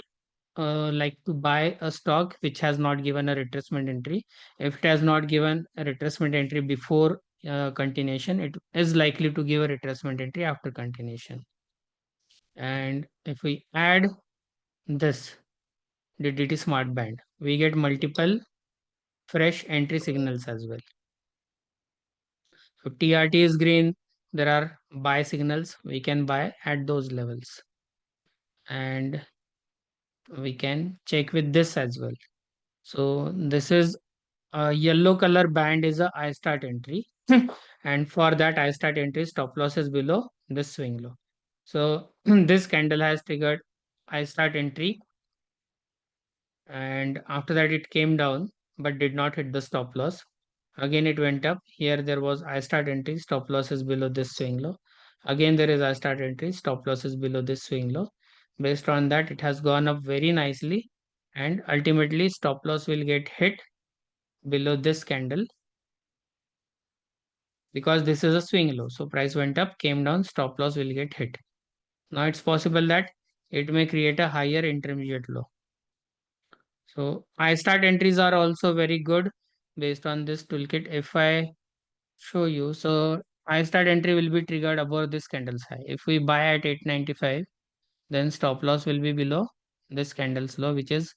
like to buy a stock which has not given a retracement entry. If it has not given a retracement entry before continuation, it is likely to give a retracement entry after continuation. And if we add this DDT smart band, we get multiple fresh entry signals as well. So TRT is green. There are buy signals. We can buy at those levels. And we can check with this as well. So this is a yellow color band is a I start entry. And for that I start entry, stop loss is below this swing low. So this candle has triggered I start entry. And after that it came down, but did not hit the stop loss. Again it went up. Here there was I start entry, stop loss is below this swing low. Again there is I start entry, stop loss is below this swing low. Based on that, it has gone up very nicely and ultimately stop loss will get hit below this candle because this is a swing low. So price went up, came down, stop loss will get hit. Now it's possible that it may create a higher intermediate low. So I start entries are also very good based on this toolkit. If I show you, so I start entry will be triggered above this candle's high. If we buy at 895, then stop loss will be below this candle's low, which is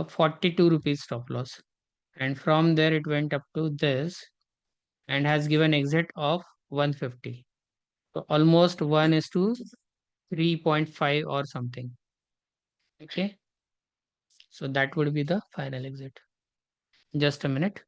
42 rupees stop loss. And from there it went up to this and has given exit of 150. So almost 1 is to 3.5 or something. Okay. So that would be the final exit. Just a minute.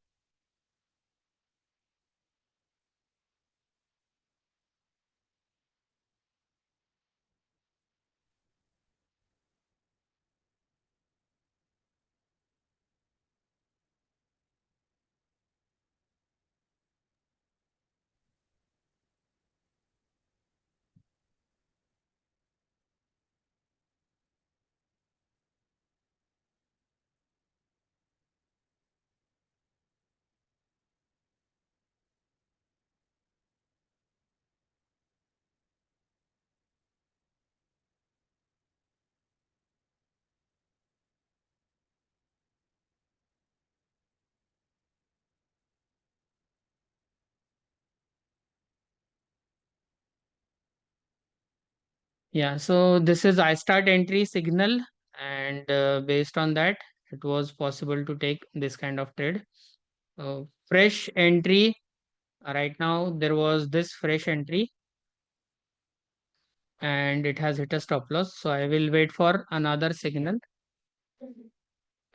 Yeah, so this is I start entry signal, and based on that, it was possible to take this kind of trade. Fresh entry, right now there was this fresh entry and it has hit a stop loss. So I will wait for another signal.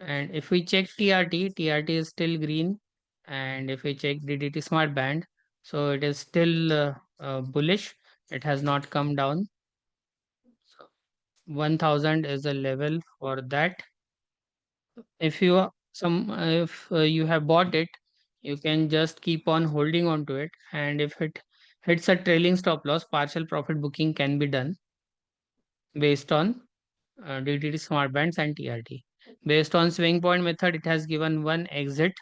And if we check TRT, TRT is still green. And if we check DDT smart band, so it is still bullish. It has not come down. 1000 is the level for that. If you have bought it, you can just keep on holding on to it, and if it hits a trailing stop loss, partial profit booking can be done based on DTT smart bands and TRT. Based on swing point method, it has given one exit.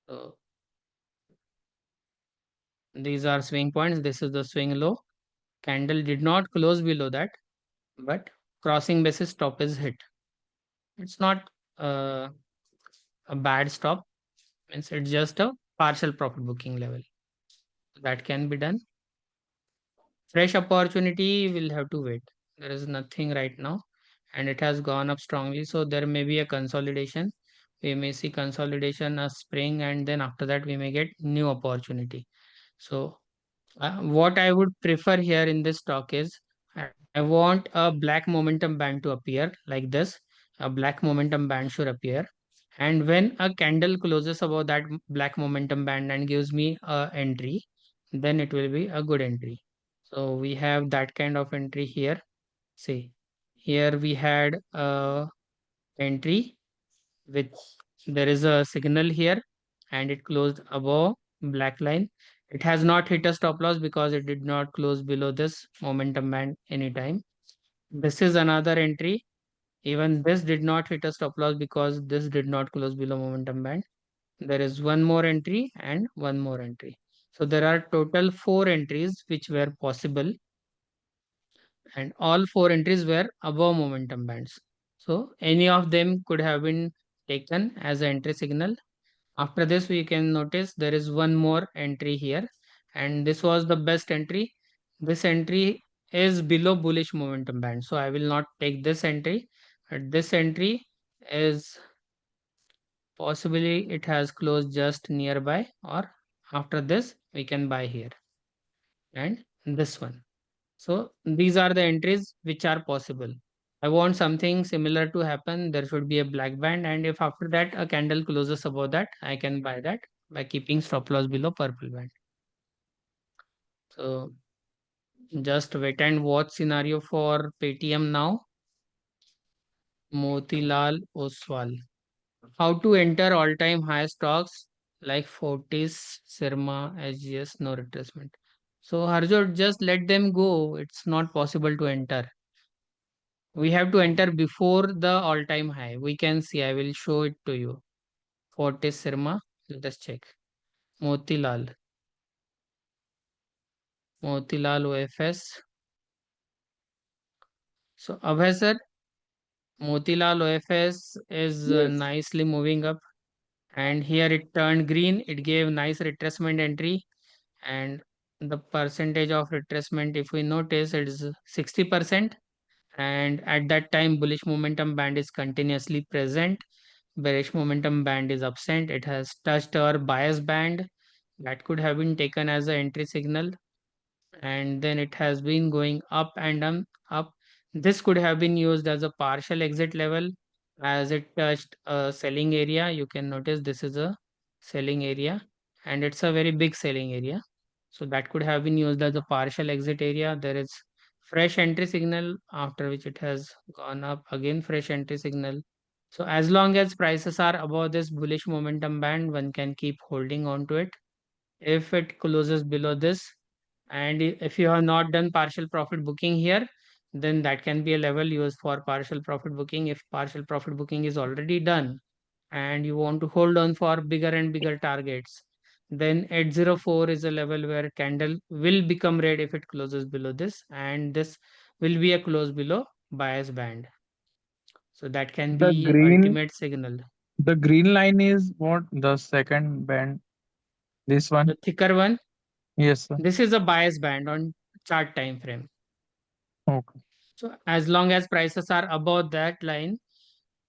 So these are swing points. This is the swing low. Candle did not close below that, but crossing basis stop is hit. It's not a bad stop. Means it's just a partial profit booking level. That can be done. Fresh opportunity will have to wait. There is nothing right now, and it has gone up strongly. So there may be a consolidation. We may see consolidation, a spring, and then after that we may get new opportunity. So what I would prefer here in this stock is I want a black momentum band to appear like this. A black momentum band should appear. And when a candle closes above that black momentum band and gives me a entry, then it will be a good entry. So we have that kind of entry here. See, here we had a entry with there is a signal here and it closed above black line. It has not hit a stop loss because it did not close below this momentum band anytime. This is another entry. Even this did not hit a stop loss because this did not close below momentum band. There is one more entry and one more entry. So there are total 4 entries which were possible, and all 4 entries were above momentum bands. So any of them could have been taken as an entry signal. After this, we can notice there is one more entry here, and this was the best entry. This entry is below bullish momentum band, so I will not take this entry. This entry is possibly it has closed just nearby, or after this we can buy here, and this one. So these are the entries which are possible. I want something similar to happen. There should be a black band, and if after that a candle closes above that, I can buy that by keeping stop loss below purple band. So just wait and watch scenario for Paytm now. Motilal Oswal. How to enter all-time high stocks like Fortis, Sirma, SGS, no retracement. So Harjot, just let them go. It's not possible to enter. We have to enter before the all-time high. We can see, I will show it to you. Fortis Sirma, let us check. Motilal OFS. So Abhay sir, Motilal OFS is Yes. nicely moving up, and here it turned green. It gave nice retracement entry, and the percentage of retracement, if we notice, it is 60%. And at that time, bullish momentum band is continuously present. Bearish momentum band is absent. It has touched our bias band. That could have been taken as an entry signal, and then it has been going up and down up. This could have been used as a partial exit level, as it touched a selling area. You can notice this is a selling area, and it's a very big selling area. So that could have been used as a partial exit area. There is fresh entry signal, after which it has gone up again, fresh entry signal. So as long as prices are above this bullish momentum band, one can keep holding on to it. If it closes below this, and if you have not done partial profit booking here, then that can be a level used for partial profit booking. If partial profit booking is already done and you want to hold on for bigger and bigger targets, then 804 is a level where candle will become red if it closes below this, and this will be a close below bias band. So that can The be green ultimate signal. the green line is what? The second band. This The one? thicker one, Yes, sir. this is a bias band on chart time frame. Okay. So as long as prices are above that line,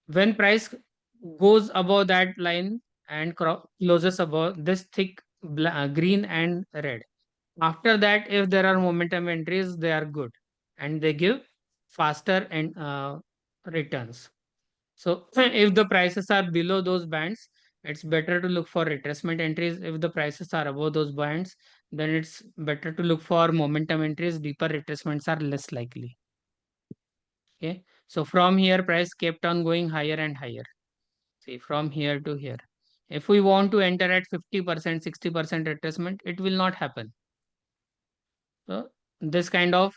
when price goes above that line and closes above this thick green and red, after that, if there are momentum entries, they are good and they give faster and returns. So if the prices are below those bands, it's better to look for retracement entries. If the prices are above those bands, then it's better to look for momentum entries. Deeper retracements are less likely. Okay, so from here, price kept on going higher and higher. See, from here to here. If we want to enter at 50%, 60% retracement, it will not happen. So this kind of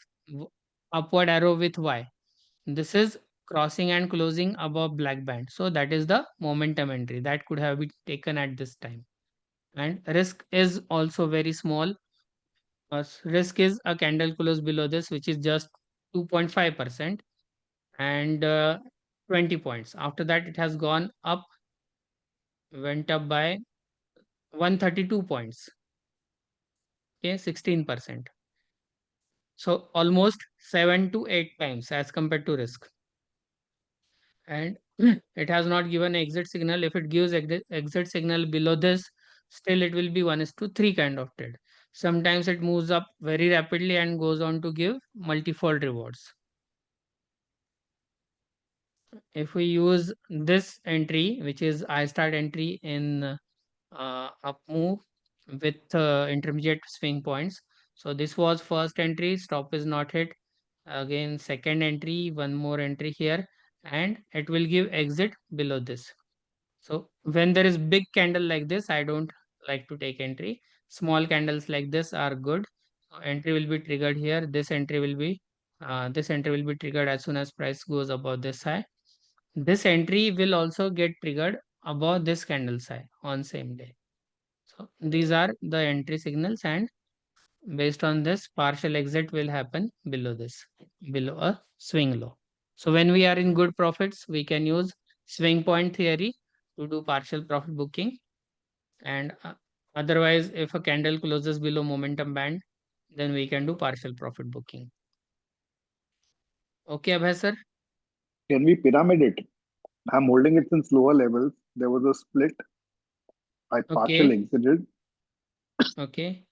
upward arrow with Y, this is crossing and closing above black band. So that is the momentum entry that could have been taken at this time. And risk is also very small. Risk is a candle close below this, which is just 2.5%, and 20 points. After that, it has gone up, went up by 132 points. Okay, 16%. So almost 7 to 8 times as compared to risk. And it has not given exit signal. If it gives exit signal below this, still it will be 1:3 kind of trade. Sometimes it moves up very rapidly and goes on to give multifold rewards. If we use this entry, which is I start entry in up move with intermediate swing points. So this was first entry, stop is not hit. Again, second entry, one more entry here, and it will give exit below this. So when there is big candle like this, I don't like to take entry. Small candles like this are good. So entry will be triggered here. This entry will be triggered as soon as price goes above this high. This entry will also get triggered above this candle's high on same day. So these are the entry signals, and based on this, partial exit will happen below this, below a swing low. So when we are in good profits, we can use swing point theory to do partial profit booking. And otherwise, if a candle closes below momentum band, then we can do partial profit booking. Okay, Abhay sir? Can we pyramid it? I'm holding it since lower levels. There was a split. I partial Okay, exited. okay.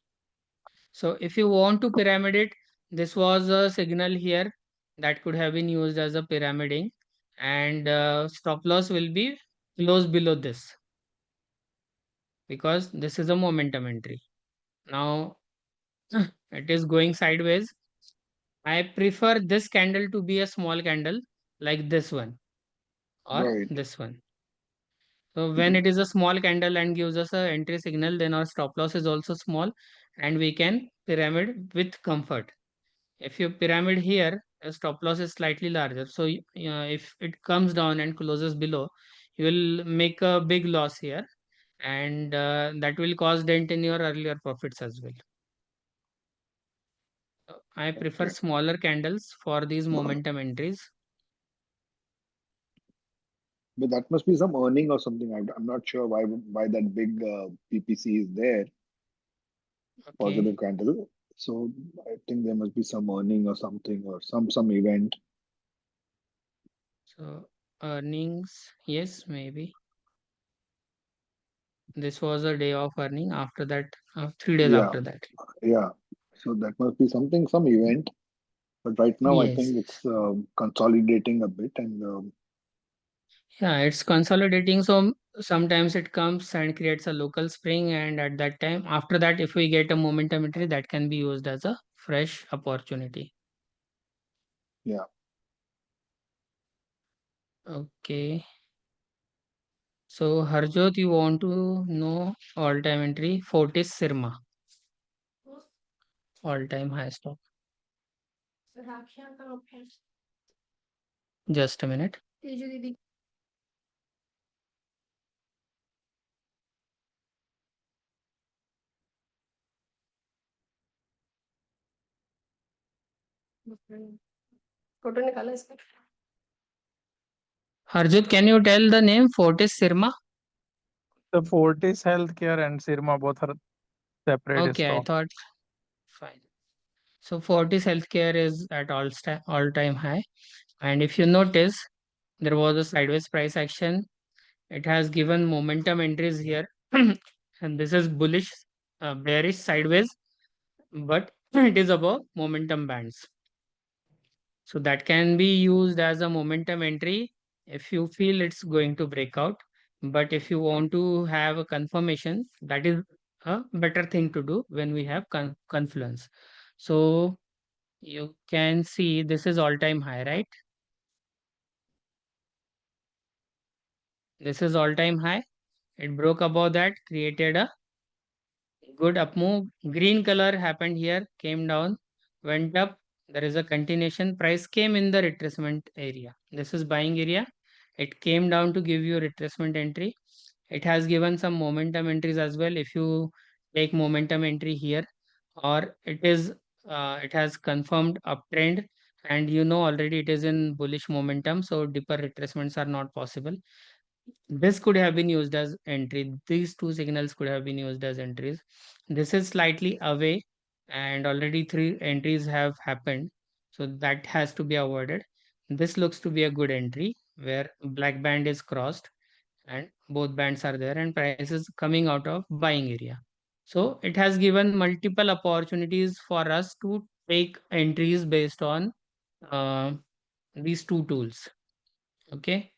So if you want to pyramid it, this was a signal here that could have been used as a pyramiding, and stop loss will be close below this, because this is a momentum entry. Now it is going sideways. I prefer this candle to be a small candle like this one or Right. this one. So when it is a small candle and gives us a entry signal, then our stop loss is also small and we can pyramid with comfort. If you pyramid here, stop loss is slightly larger. So if it comes down and closes below, you will make a big loss here, and that will cause dent in your earlier profits as well. I prefer Okay. smaller candles for these momentum entries. But that must be some earning or something. I'm not sure why that big PPC is there, Okay. positive candle. So I think there must be some earning or something or some event. So earnings, yes, maybe. This was a day of earning. After that, 3 days Yeah, after that. yeah. So that must be something, some event. But right now, I Yes. think it's consolidating a bit, and Yeah, it's consolidating. So sometimes it comes and creates a local spring, and at that time, after that, if we get a momentum entry, that can be used as a fresh opportunity. yeah. Okay. So Harjot, you want to know all-time entry? Fortis Sirma, all-time high stock. Just a minute. Harjot, can you tell the name Fortis Sirma? The Fortis Healthcare and Sirma both are separate Okay, I stock. thought fine. So Fortis Healthcare is at all-time high, and if you notice, there was a sideways price action. It has given momentum entries here, and this is bullish, bearish sideways, but it is above momentum bands. So that can be used as a momentum entry if you feel it's going to break out. But if you want to have a confirmation, that is a better thing to do when we have confluence. So you can see this is all-time high, right? This is all-time high. It broke above that, created a good up move. Green color happened here, came down, went up. There is a continuation. Price came in the retracement area. This is buying area. It came down to give you retracement entry. It has given some momentum entries as well. If you take momentum entry here, or it has confirmed uptrend, and you know already it is in bullish momentum, so deeper retracements are not possible. This could have been used as entry. These two signals could have been used as entries. This is slightly away, and already 3 entries have happened, so that has to be avoided. This looks to be a good entry where black band is crossed and both bands are there, and price is coming out of buying area. So it has given multiple opportunities for us to take entries based on uh, these two tools. Okay,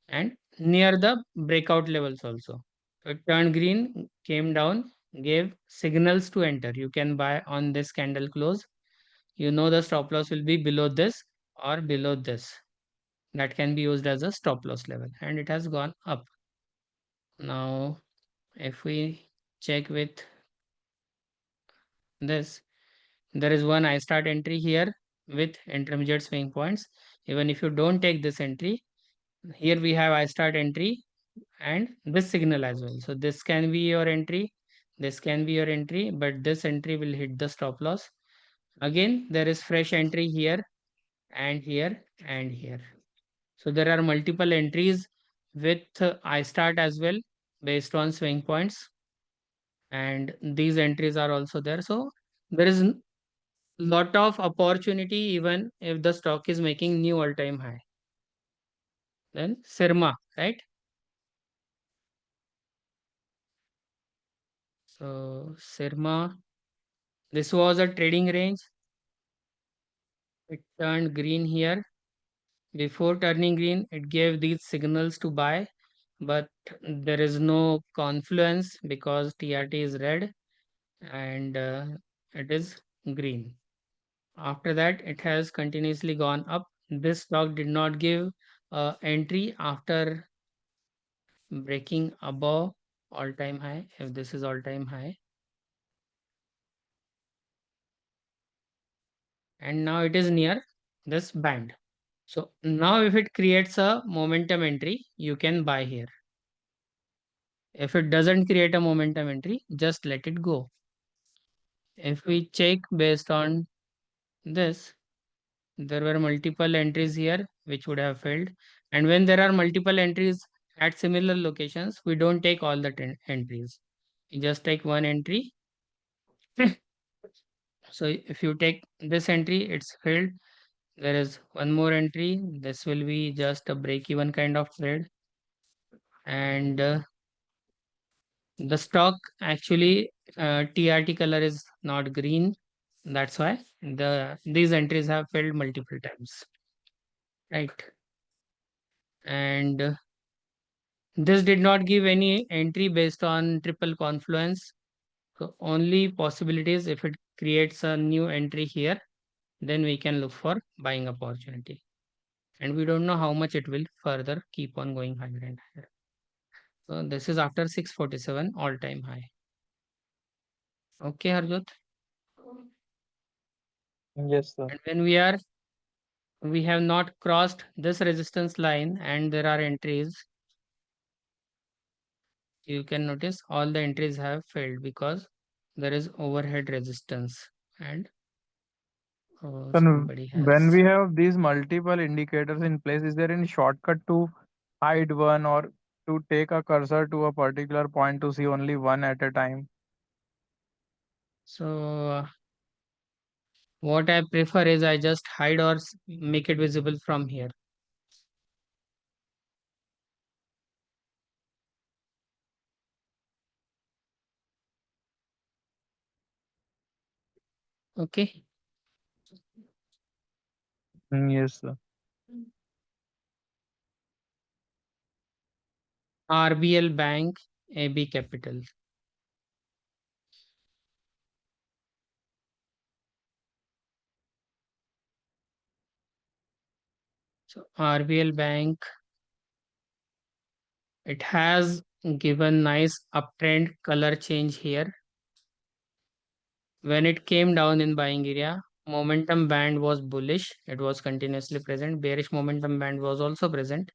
and near the breakout levels also. So it turned green, came down, gave signals to enter. You can buy on this candle close. You know the stop loss will be below this or below this. That can be used as a stop loss level, and it has gone up. Now, if we check with this, there is one I start entry here with intermediate swing points. Even if you don't take this entry, here we have I start entry and this signal as well. So this can be your entry, this can be your entry, but this entry will hit the stop loss. Again, there is fresh entry here and here and here. So there are multiple entries with I start as well based on swing points, and these entries are also there. So there is lot of opportunity even if the stock is making new all-time high. Then Sirma, right? So Sirma, this was a trading range. It turned green here. Before turning green, it gave these signals to buy, but there is no confluence because TRT is red and it is green. After that, it has continuously gone up. This stock did not give entry after breaking above all-time high. If this is all-time high, and now it is near, this band. So now if it creates a momentum entry, you can buy here. If it doesn't create a momentum entry, just let it go. If we check based on this, there were multiple entries here which would have failed. And when there are multiple entries at similar locations, we don't take all the entries. You just take one entry. So if you take this entry, it's failed. There is one more entry. This will be just a break-even kind of trade. And the stock actually TRT color is not green. That's why these entries have failed multiple times. Right. And this did not give any entry based on triple confluence. So only possibilities if it creates a new entry here, then we can look for buying opportunity. And we don't know how much it will further keep on going higher and higher. So this is after 647 all-time high. Okay, Harjot. Yes, sir. And when we have not crossed this resistance line and there are entries, you can notice all the entries have failed because there is overhead resistance and Then somebody when has. we have these multiple indicators in place, is there any shortcut to hide one or to take a cursor to a particular point to see only one at a time? So what I prefer is I just hide or make it visible from here. Okay. Yes, sir. RBL Bank, AB Capital. So RBL Bank, it has given nice uptrend color change here. When it came down in buying area, momentum band was bullish. It was continuously present. Bearish momentum band was also present.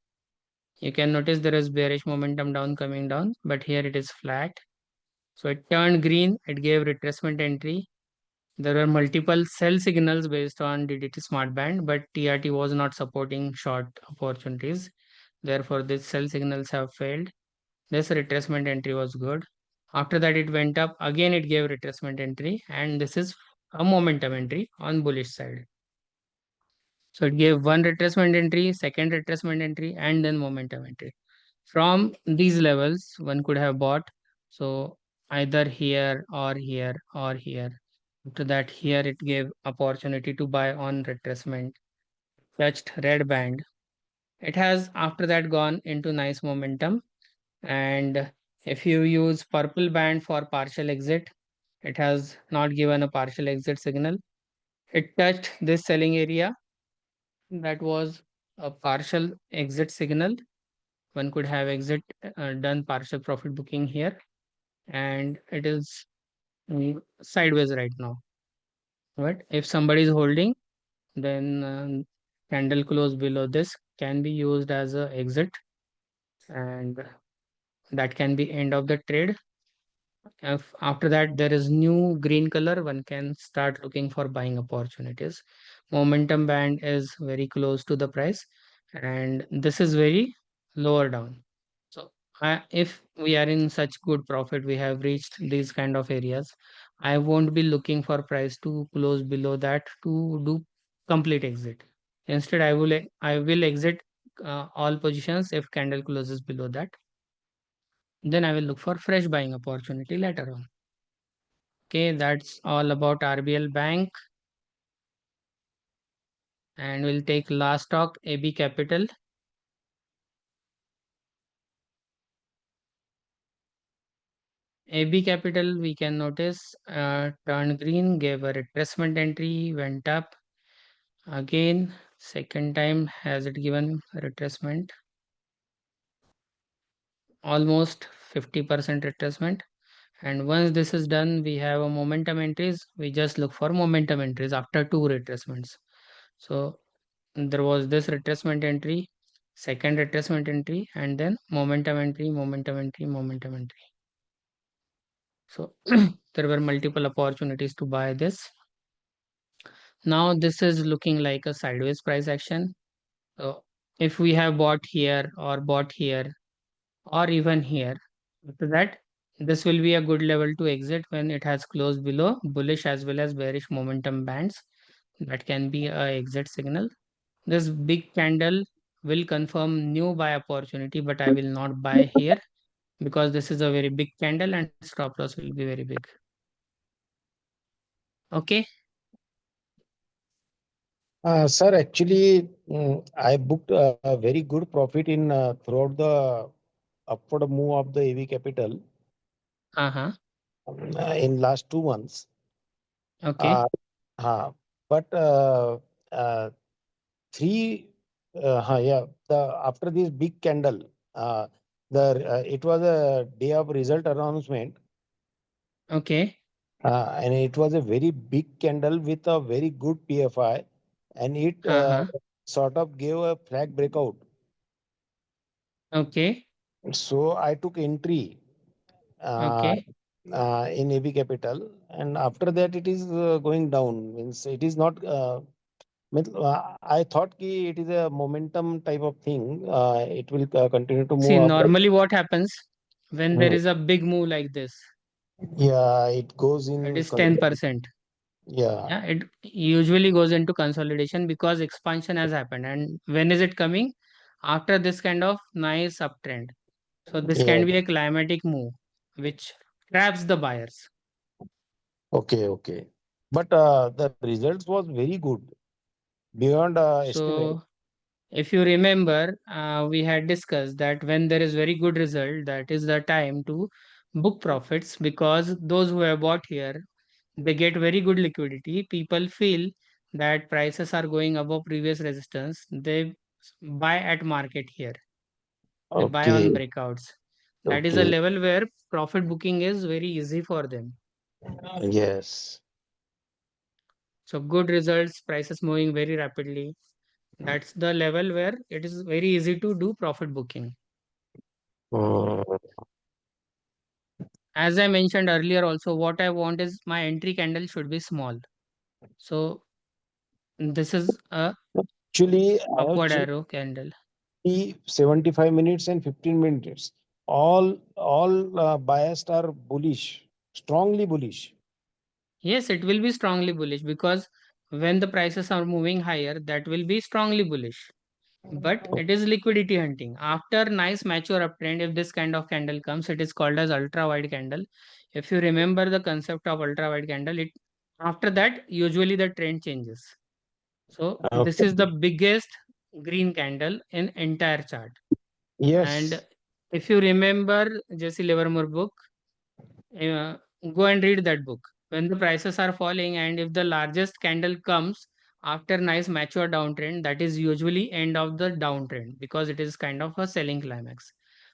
You can notice there is bearish momentum down coming down, but here it is flat. So it turned green. It gave retracement entry. There were multiple sell signals based on DDT smart band, but TRT was not supporting short opportunities. Therefore, these sell signals have failed. This retracement entry was good. After that, it went up. Again, it gave retracement entry, and this is a momentum entry on bullish side. So it gave one retracement entry, second retracement entry, and then momentum entry. From these levels, one could have bought. So either here or here or here. After that, here it gave opportunity to buy on retracement, touched red band. It has after that gone into nice momentum. And if you use purple band for partial exit, it has not given a partial exit signal. It touched this selling area. That was a partial exit signal. One could have exit done partial profit booking here. And it is sideways right now. But if somebody is holding, then candle close below this can be used as a exit, and that can be end of the trade. If after that there is new green color, one can start looking for buying opportunities. Momentum band is very close to the price, and this is very lower down. So if we are in such good profit, we have reached these kind of areas, I won't be looking for price to close below that to do complete exit. Instead, I will exit all positions if candle closes below that. Then I will look for fresh buying opportunity later on. Okay, that's all about RBL Bank. And we'll take last stock, AB Capital. AB Capital, we can notice turned green, gave a retracement entry, went up. Again, second time has it given retracement. Almost 50% retracement. And once this is done, we have a momentum entries. We just look for momentum entries after two retracements. So there was this retracement entry, second retracement entry, and then momentum entry, momentum entry, momentum entry. So there were multiple opportunities to buy this. Now this is looking like a sideways price action. So if we have bought here or even here, after that this will be a good level to exit when it has closed below bullish as well as bearish momentum bands. That can be a exit signal. This big candle will confirm new buy opportunity, but I will not buy here because this is a very big candle and stop loss will be very big. Okay. Sir, actually, I booked a very good profit in throughout the upward move of the AV Capital Uh-huh. in last 2 months. Okay. Uh, but uh, three, yeah, after this big candle, it was a day of result announcement, Okay. and it was a very big candle with a very good PFI, and it Uh-huh. sort of gave a flag breakout. Okay. So I took entry uh, Okay. in AB Capital, and after that it is going down. Means it is not. I thought ki it is a momentum type of thing. It will continue to See, move up. normally what happens when there Hmm. is a big move like this, Yeah, it goes it in. is 10%. Yeah. Yeah, it usually goes into consolidation because expansion has happened. And when is it coming? After this kind of nice uptrend. So this Yeah. can be a climatic move which traps the buyers. Okay. Okay. But the results was very good beyond estimate. So if you remember, we had discussed that when there is very good result, that is the time to book profits because those who have bought here, they get very good liquidity. People feel that prices are going above previous resistance. They buy at market here. They buy Okay. on breakouts. That is a Okay. level where profit booking is very easy for them. Yes. So good results, prices moving very rapidly. That's the level where it is very easy to do profit booking. Mm, As I mentioned earlier also, what I want is my entry candle should be small. So this is a Actually, I have upward checked arrow candle. 75 minutes and 15 minutes. All biased are bullish, strongly bullish. Yes, it will be strongly bullish because when the prices are moving higher, that will be strongly bullish. But it is liquidity hunting. After nice mature uptrend, if this kind of candle comes, it is called as ultra wide candle. If you remember the concept of ultra wide candle, it after that usually the trend changes. So this Okay. is the biggest green candle in entire chart. And Yes. if you remember Jesse Livermore book, uh, go and read that book. When the prices are falling and if the largest candle comes after nice mature downtrend, that is usually end of the downtrend because it is kind of a selling climax.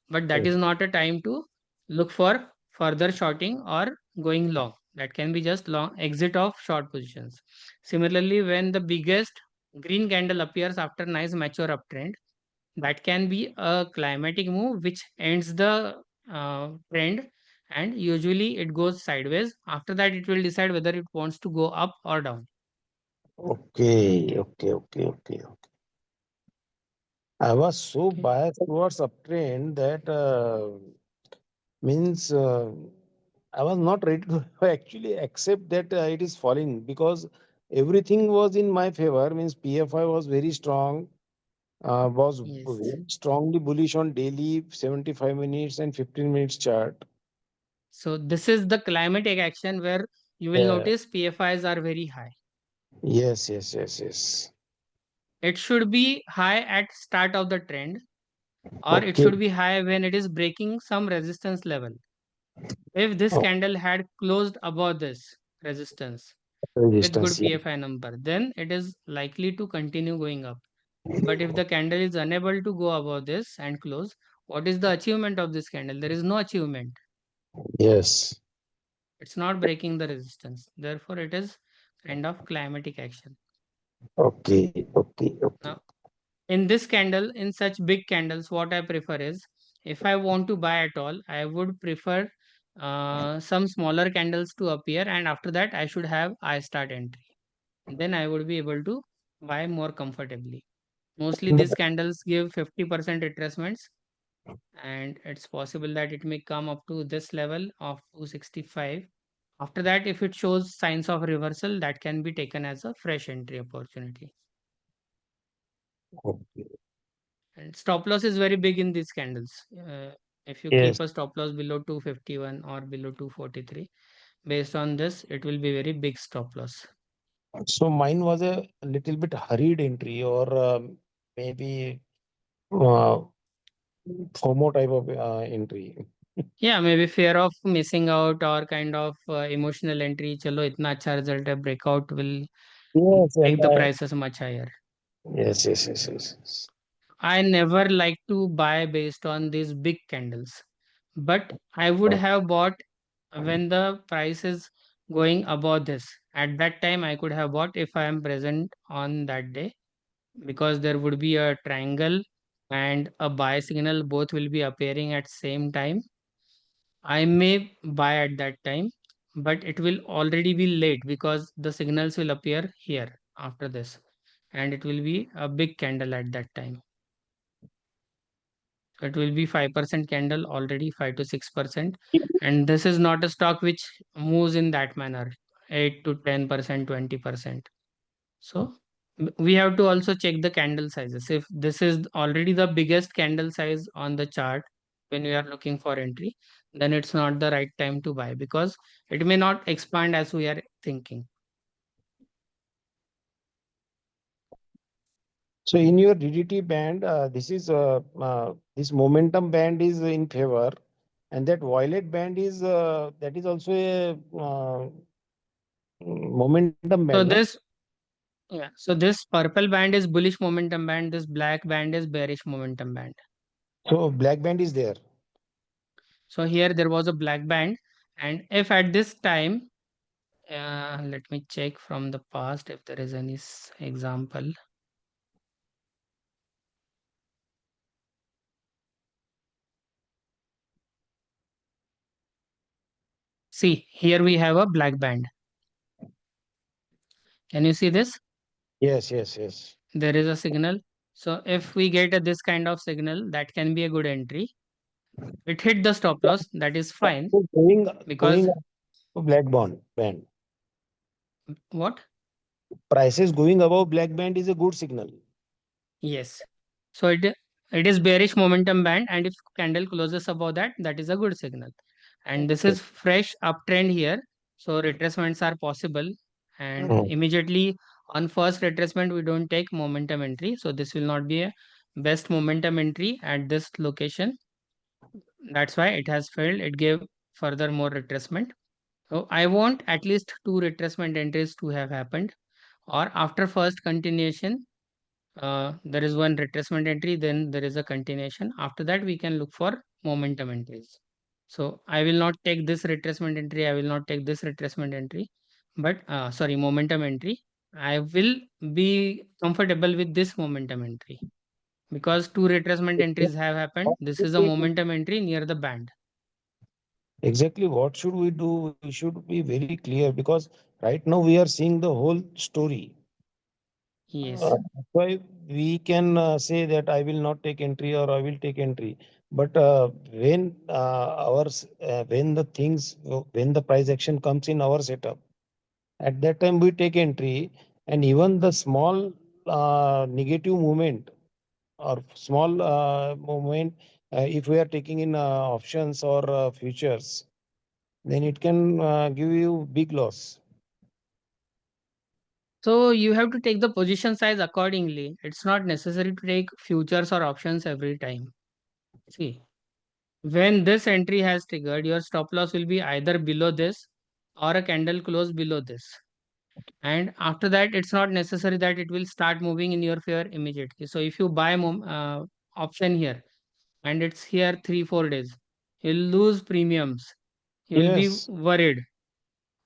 But that is not a time to look for further shorting or going long. That can be just long exit of short positions. Similarly, when the biggest green candle appears after nice mature uptrend, that can be a climatic move which ends the trend, and usually it goes sideways. After that it will decide whether it wants to go up or down. Okay. Okay. Okay. Okay. I was so Okay. biased towards uptrend that means I was not ready to actually accept that it is falling because everything was in my favor. Means PFI was very strong, was Yes. very strongly bullish on daily 75 minutes and 15 minutes chart. So this is the climatic action where you will Yeah. notice PFIs are very high. Yes. Yes. Yes. Yes. It should be high at start of the trend, or it Okay. should be high when it is breaking some resistance level. If this Oh, candle had closed above this resistance with good resistance. Yeah. PFI number, then it is likely to continue going up. But if the candle is unable to go above this and close, what is the achievement of this candle? There is no achievement. Yes. It's not breaking the resistance. Therefore, it is kind of climatic action. Okay, okay, okay. Now, in this candle, in such big candles, what I prefer is, if I want to buy at all, I would prefer some smaller candles to appear, and after that I should have I start entry. Then I would be able to buy more comfortably. Mostly these candles give 50% retracements, and it's possible that it may come up to this level of 265. After that, if it shows signs of reversal, that can be taken as a fresh entry opportunity. Okay. And stop loss is very big in these candles. If you Yes. keep a stop loss below 251 or below 243, based on this, it will be very big stop loss. So mine was a little bit hurried entry, or maybe FOMO type of entry. Yeah, maybe fear of missing out or kind of emotional entry. Chalo, itna acha result hai, breakout will Yes, and take the prices much higher. yes, yes, yes, yes, yes. I never like to buy based on these big candles, but I would have bought when the price is going above this. At that time, I could have bought if I am present on that day, because there would be a triangle and a buy signal, both will be appearing at same time. I may buy at that time, but it will already be late because the signals will appear here after this, and it will be a big candle at that time. It will be 5% candle already, 5 to 6%, and this is not a stock which moves in that manner, 8 to 10%, 20%. So we have to also check the candle sizes. If this is already the biggest candle size on the chart when we are looking for entry, then it's not the right time to buy, because it may not expand as we are thinking. So in your DDT band, this momentum band is in favor, and that violet band is that is also a momentum So band, no? this, yeah, so this purple band is bullish momentum band, this black band is bearish momentum band. So black band is there. So here there was a black band, and if at this time, let me check from the past if there is any example. See, here we have a black band. Can you see this? Yes, yes, yes. There is a signal. So if we get this kind of signal, that can be a good entry. It hit the stop loss, that is fine, So because going up to black band. what? Prices going above black band is a good signal. Yes. So it is bearish momentum band, and if candle closes above that, that is a good signal. And this is fresh uptrend here. So retracements are possible, and Mm. immediately on first retracement we don't take momentum entry. So this will not be a best momentum entry at this location. That's why it has failed. It gave further more retracement. So I want at least 2 retracement entries to have happened, or after first continuation, there is one retracement entry, then there is a continuation. After that, we can look for momentum entries. So I will not take this retracement entry. I will not take this retracement entry, but sorry, momentum entry. I will be comfortable with this momentum entry, because 2 retracement entries have happened. This is a momentum entry near the band. Exactly what should we do? We should be very clear, because right now we are seeing the whole story. Yes. That's why we can say that I will not take entry or I will take entry. But when the things when the price action comes in our setup, at that time we take entry, and even the small negative movement or small movement, if we are taking in options or futures, then it can give you big loss. So you have to take the position size accordingly. It's not necessary to take futures or options every time. See, when this entry has triggered, your stop loss will be either below this or a candle close below this. And after that, it's not necessary that it will start moving in your favor immediately. So if you buy option here and it's here 3-4 days, you'll lose premiums. You'll be Yes. worried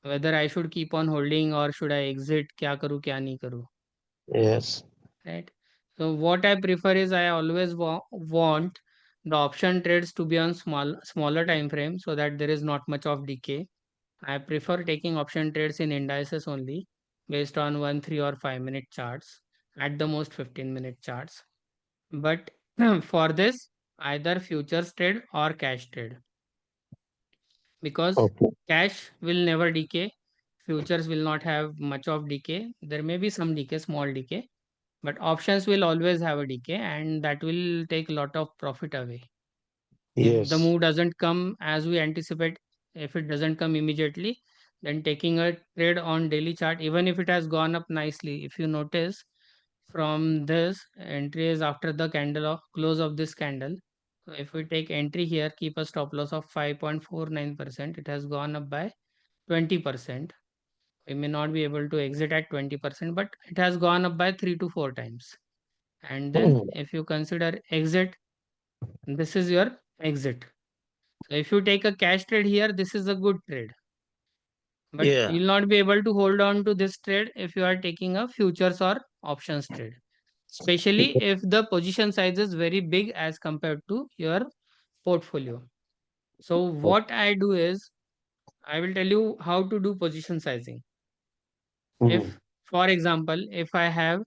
whether I should keep on holding or should I exit, kya karu, kya nahi karu. Yes. right? So what I prefer is I always want the option trades to be on smaller time frame so that there is not much of decay. I prefer taking option trades in indices only based on 1, 3 or 5 minute charts, at the most 15-minute charts. But for this, either futures trade or cash trade, because Okay. cash will never decay, futures will not have much of decay. There may be some decay, small decay, but options will always have a decay, and that will take a lot of profit away. If the Yes. move doesn't come as we anticipate, if it doesn't come immediately, then taking a trade on daily chart, even if it has gone up nicely, if you notice from this entry is after the candle of close of this candle. So if we take entry here, keep a stop loss of 5.49%, it has gone up by 20%. We may not be able to exit at 20%, but it has gone up by 3 to 4 times. And then if you consider exit, this is your exit. So if you take a cash trade here, this is a good trade. But Yeah. you'll not be able to hold on to this trade if you are taking a futures or options trade. Especially if the position size is very big as compared to your portfolio. So what I do is, I will tell you how to do position sizing. If, for example, if I have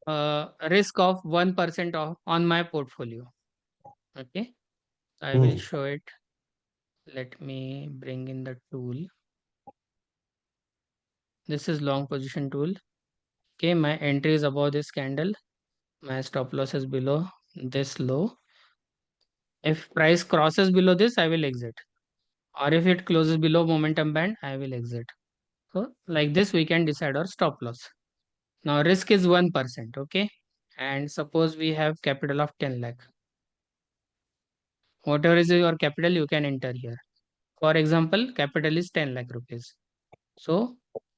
a risk of 1% on my portfolio, okay, I will show it. Let me bring in the tool. This is long position tool. Okay, my entry is above this candle. My stop loss is below this low. If price crosses below this, I will exit. Or if it closes below momentum band, I will exit. So like this, we can decide our stop loss. Now risk is 1%, okay? And suppose we have capital of 10 lakh. Whatever is your capital, you can enter here. For example, capital is 10 lakh rupees. So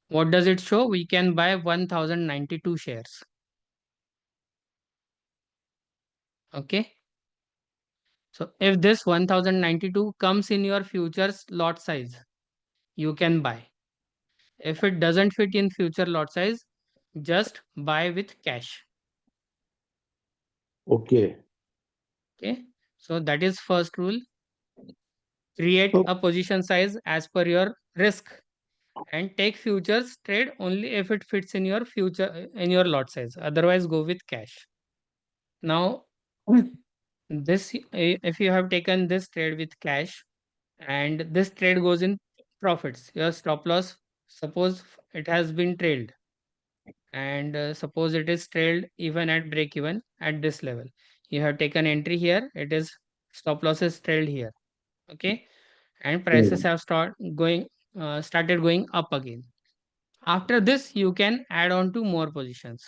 what does it show? We can buy 1092 shares. Okay. So if this 1092 comes in your futures lot size, you can buy. If it doesn't fit in future lot size, just buy with cash. Okay. Okay. So that is first rule. Create Okay. a position size as per your risk and take futures trade only if it fits in your future in your lot size. Otherwise, go with cash. Now, this if you have taken this trade with cash and this trade goes in profits, your stop loss, suppose it has been trailed, and suppose it is trailed even at break even at this level. You have taken entry here, it is stop loss is trailed here, okay, and prices have started going up again. After this, you can add on to more positions.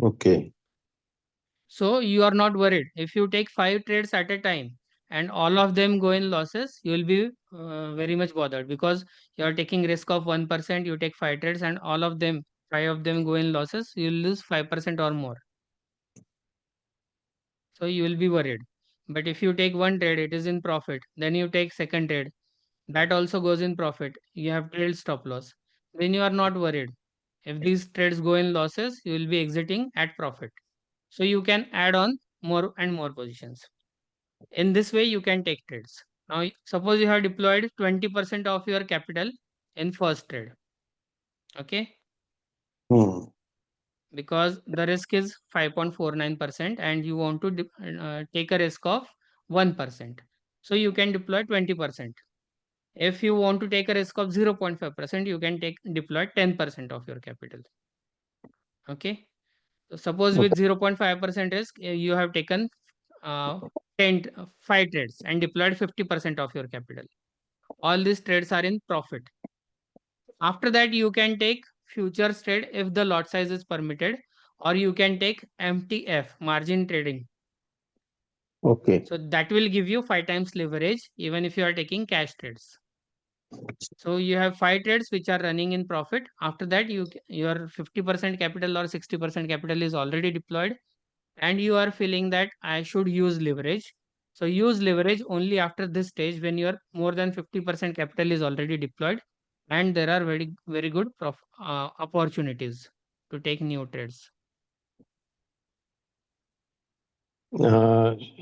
Okay. So you are not worried. If you take 5 trades at a time and all of them go in losses, you will be very much bothered, because you are taking risk of 1%, you take 5 trades and all of them, 5 of them go in losses, you will lose 5% or more. So you will be worried. But if you take one trade, it is in profit. Then you take second trade, that also goes in profit. You have trailed stop loss. Then you are not worried. If these trades go in losses, you will be exiting at profit. So you can add on more and more positions. In this way, you can take trades. Now, suppose you have deployed 20% of your capital in first trade. Okay. Because the risk is 5.49% and you want to take a risk of 1%. So you can deploy 20%. If you want to take a risk of 0.5%, you can deploy 10% of your capital. Okay. So suppose with 0.5% risk, you have taken 5 trades and deployed 50% of your capital. All these trades are in profit. After that, you can take futures trade if the lot size is permitted, or you can take MTF, margin trading. Okay. So that will give you 5 times leverage even if you are taking cash trades. So you have 5 trades which are running in profit. After that, your 50% capital or 60% capital is already deployed, and you are feeling that I should use leverage. So use leverage only after this stage when your more than 50% capital is already deployed and there are very good opportunities. to take new trades.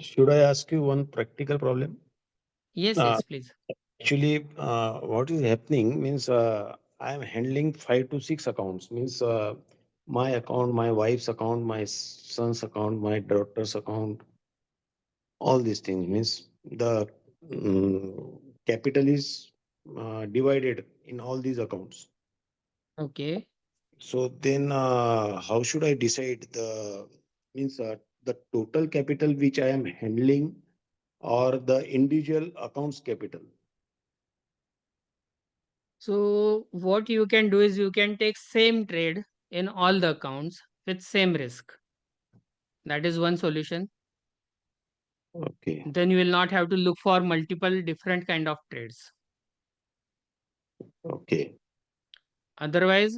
Should I ask you one practical problem? Yes, Uh, yes, please. Actually, what is happening means I am handling 5 to 6 accounts. Means my account, my wife's account, my son's account, my daughter's account. All these things means the capital is divided in all these accounts. Okay. So then, how should I decide the means the total capital which I am handling or the individual accounts capital? So what you can do is you can take same trade in all the accounts with same risk. That is one solution. Okay. Then you will not have to look for multiple different kind of trades. Okay. Otherwise,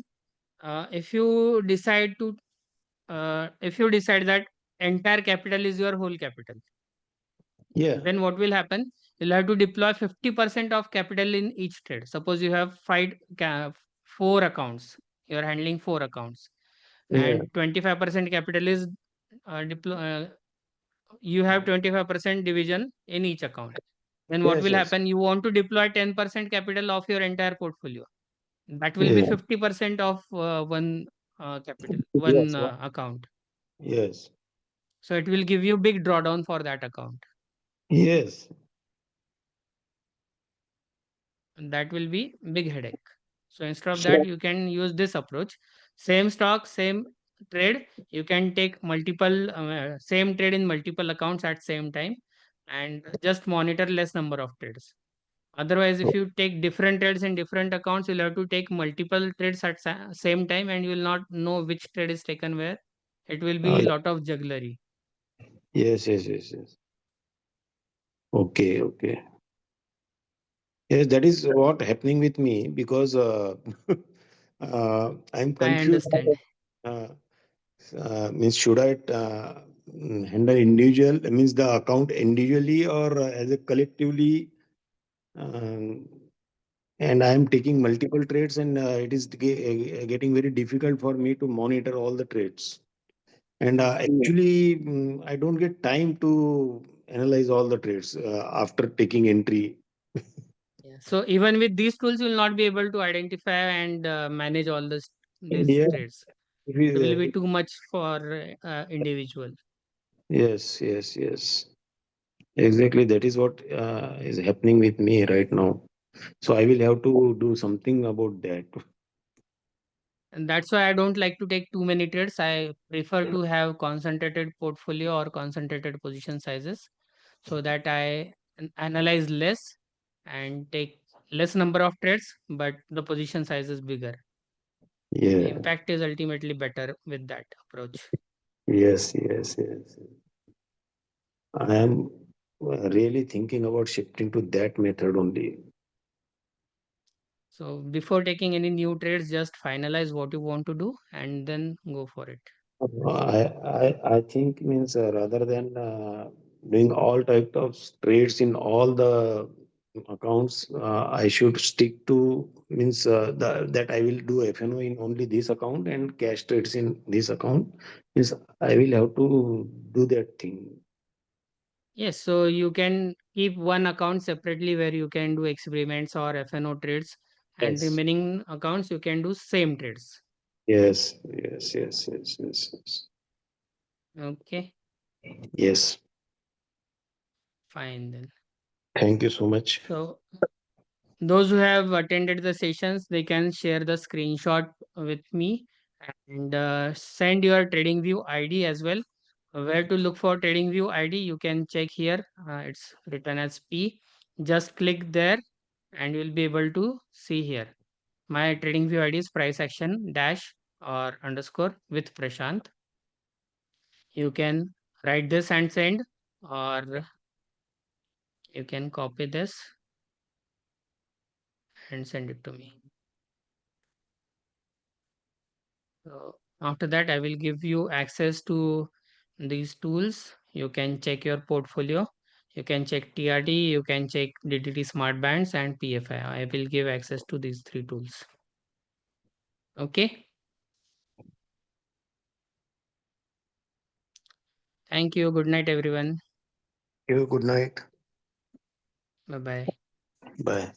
if you decide that entire capital is your whole capital, Yeah. then what will happen? You'll have to deploy 50% of capital in each trade. Suppose you have 4 accounts. You're handling 4 accounts, Yeah. and 25% capital is you have 25% division in each account. Then what Yes. will Yes. happen? You want to deploy 10% capital of your entire portfolio. That will be Yeah. 50% of one capital, Yes. one account. Yes. So it will give you big drawdown for that account. Yes. And that will be big headache. So instead of So that, you can use this approach. Same stock, same trade. You can take multiple same trade in multiple accounts at same time, and just monitor less number of trades. Otherwise, if you take different trades in different accounts, you'll have to take multiple trades at same time, and you will not know which trade is taken where. It will be lot of jugglery. yes. Yes. Yes. Yes. Okay. Okay. Yes, that is what happening with me because I'm I confused. understand. Uh, Means should I handle individual means the account individually or as a collectively? Um, and I am taking multiple trades, and it is getting very difficult for me to monitor all the trades. And actually, I don't get time to analyze all the trades after taking entry. Yeah. So even with these tools, you will not be able to identify and manage all these Yeah. trades. It will be too much for individual. Yes, yes, yes. Exactly. That is what is happening with me right now. So I will have to do something about that. And that's why I don't like to take too many trades. I prefer to have concentrated portfolio or concentrated position sizes, so that I analyze less and take less number of trades, but the position size is bigger. The Yeah. impact is ultimately better with that approach. Yes, yes, yes. I am really thinking about shifting to that method only. So before taking any new trades, just finalize what you want to do and then go for it. I think means rather than doing all type of trades in all the accounts, I should stick to means that I will do FNO in only this account and cash trades in this account. Means I will have to do that thing. Yes, so you can keep one account separately where you can do experiments or FNO trades, and Yes. remaining accounts you can do same trades. Yes. Yes. Yes. Yes. Yes. Yes. Okay, Yes. fine then. Thank you so much. So those who have attended the sessions, they can share the screenshot with me and send your TradingView ID as well. Where to look for TradingView ID, you can check here. It's written as P. Just click there and you will be able to see here. My TradingView ID is price action dash or underscore with Prashant. You can write this and send, or you can copy this and send it to me. So after that, I will give you access to these tools. You can check your portfolio. You can check TRD, you can check DDT Smart Bands and PFI. I will give access to these 3 tools. Okay. Thank you. Good night, everyone. You good night. Bye bye. Bye.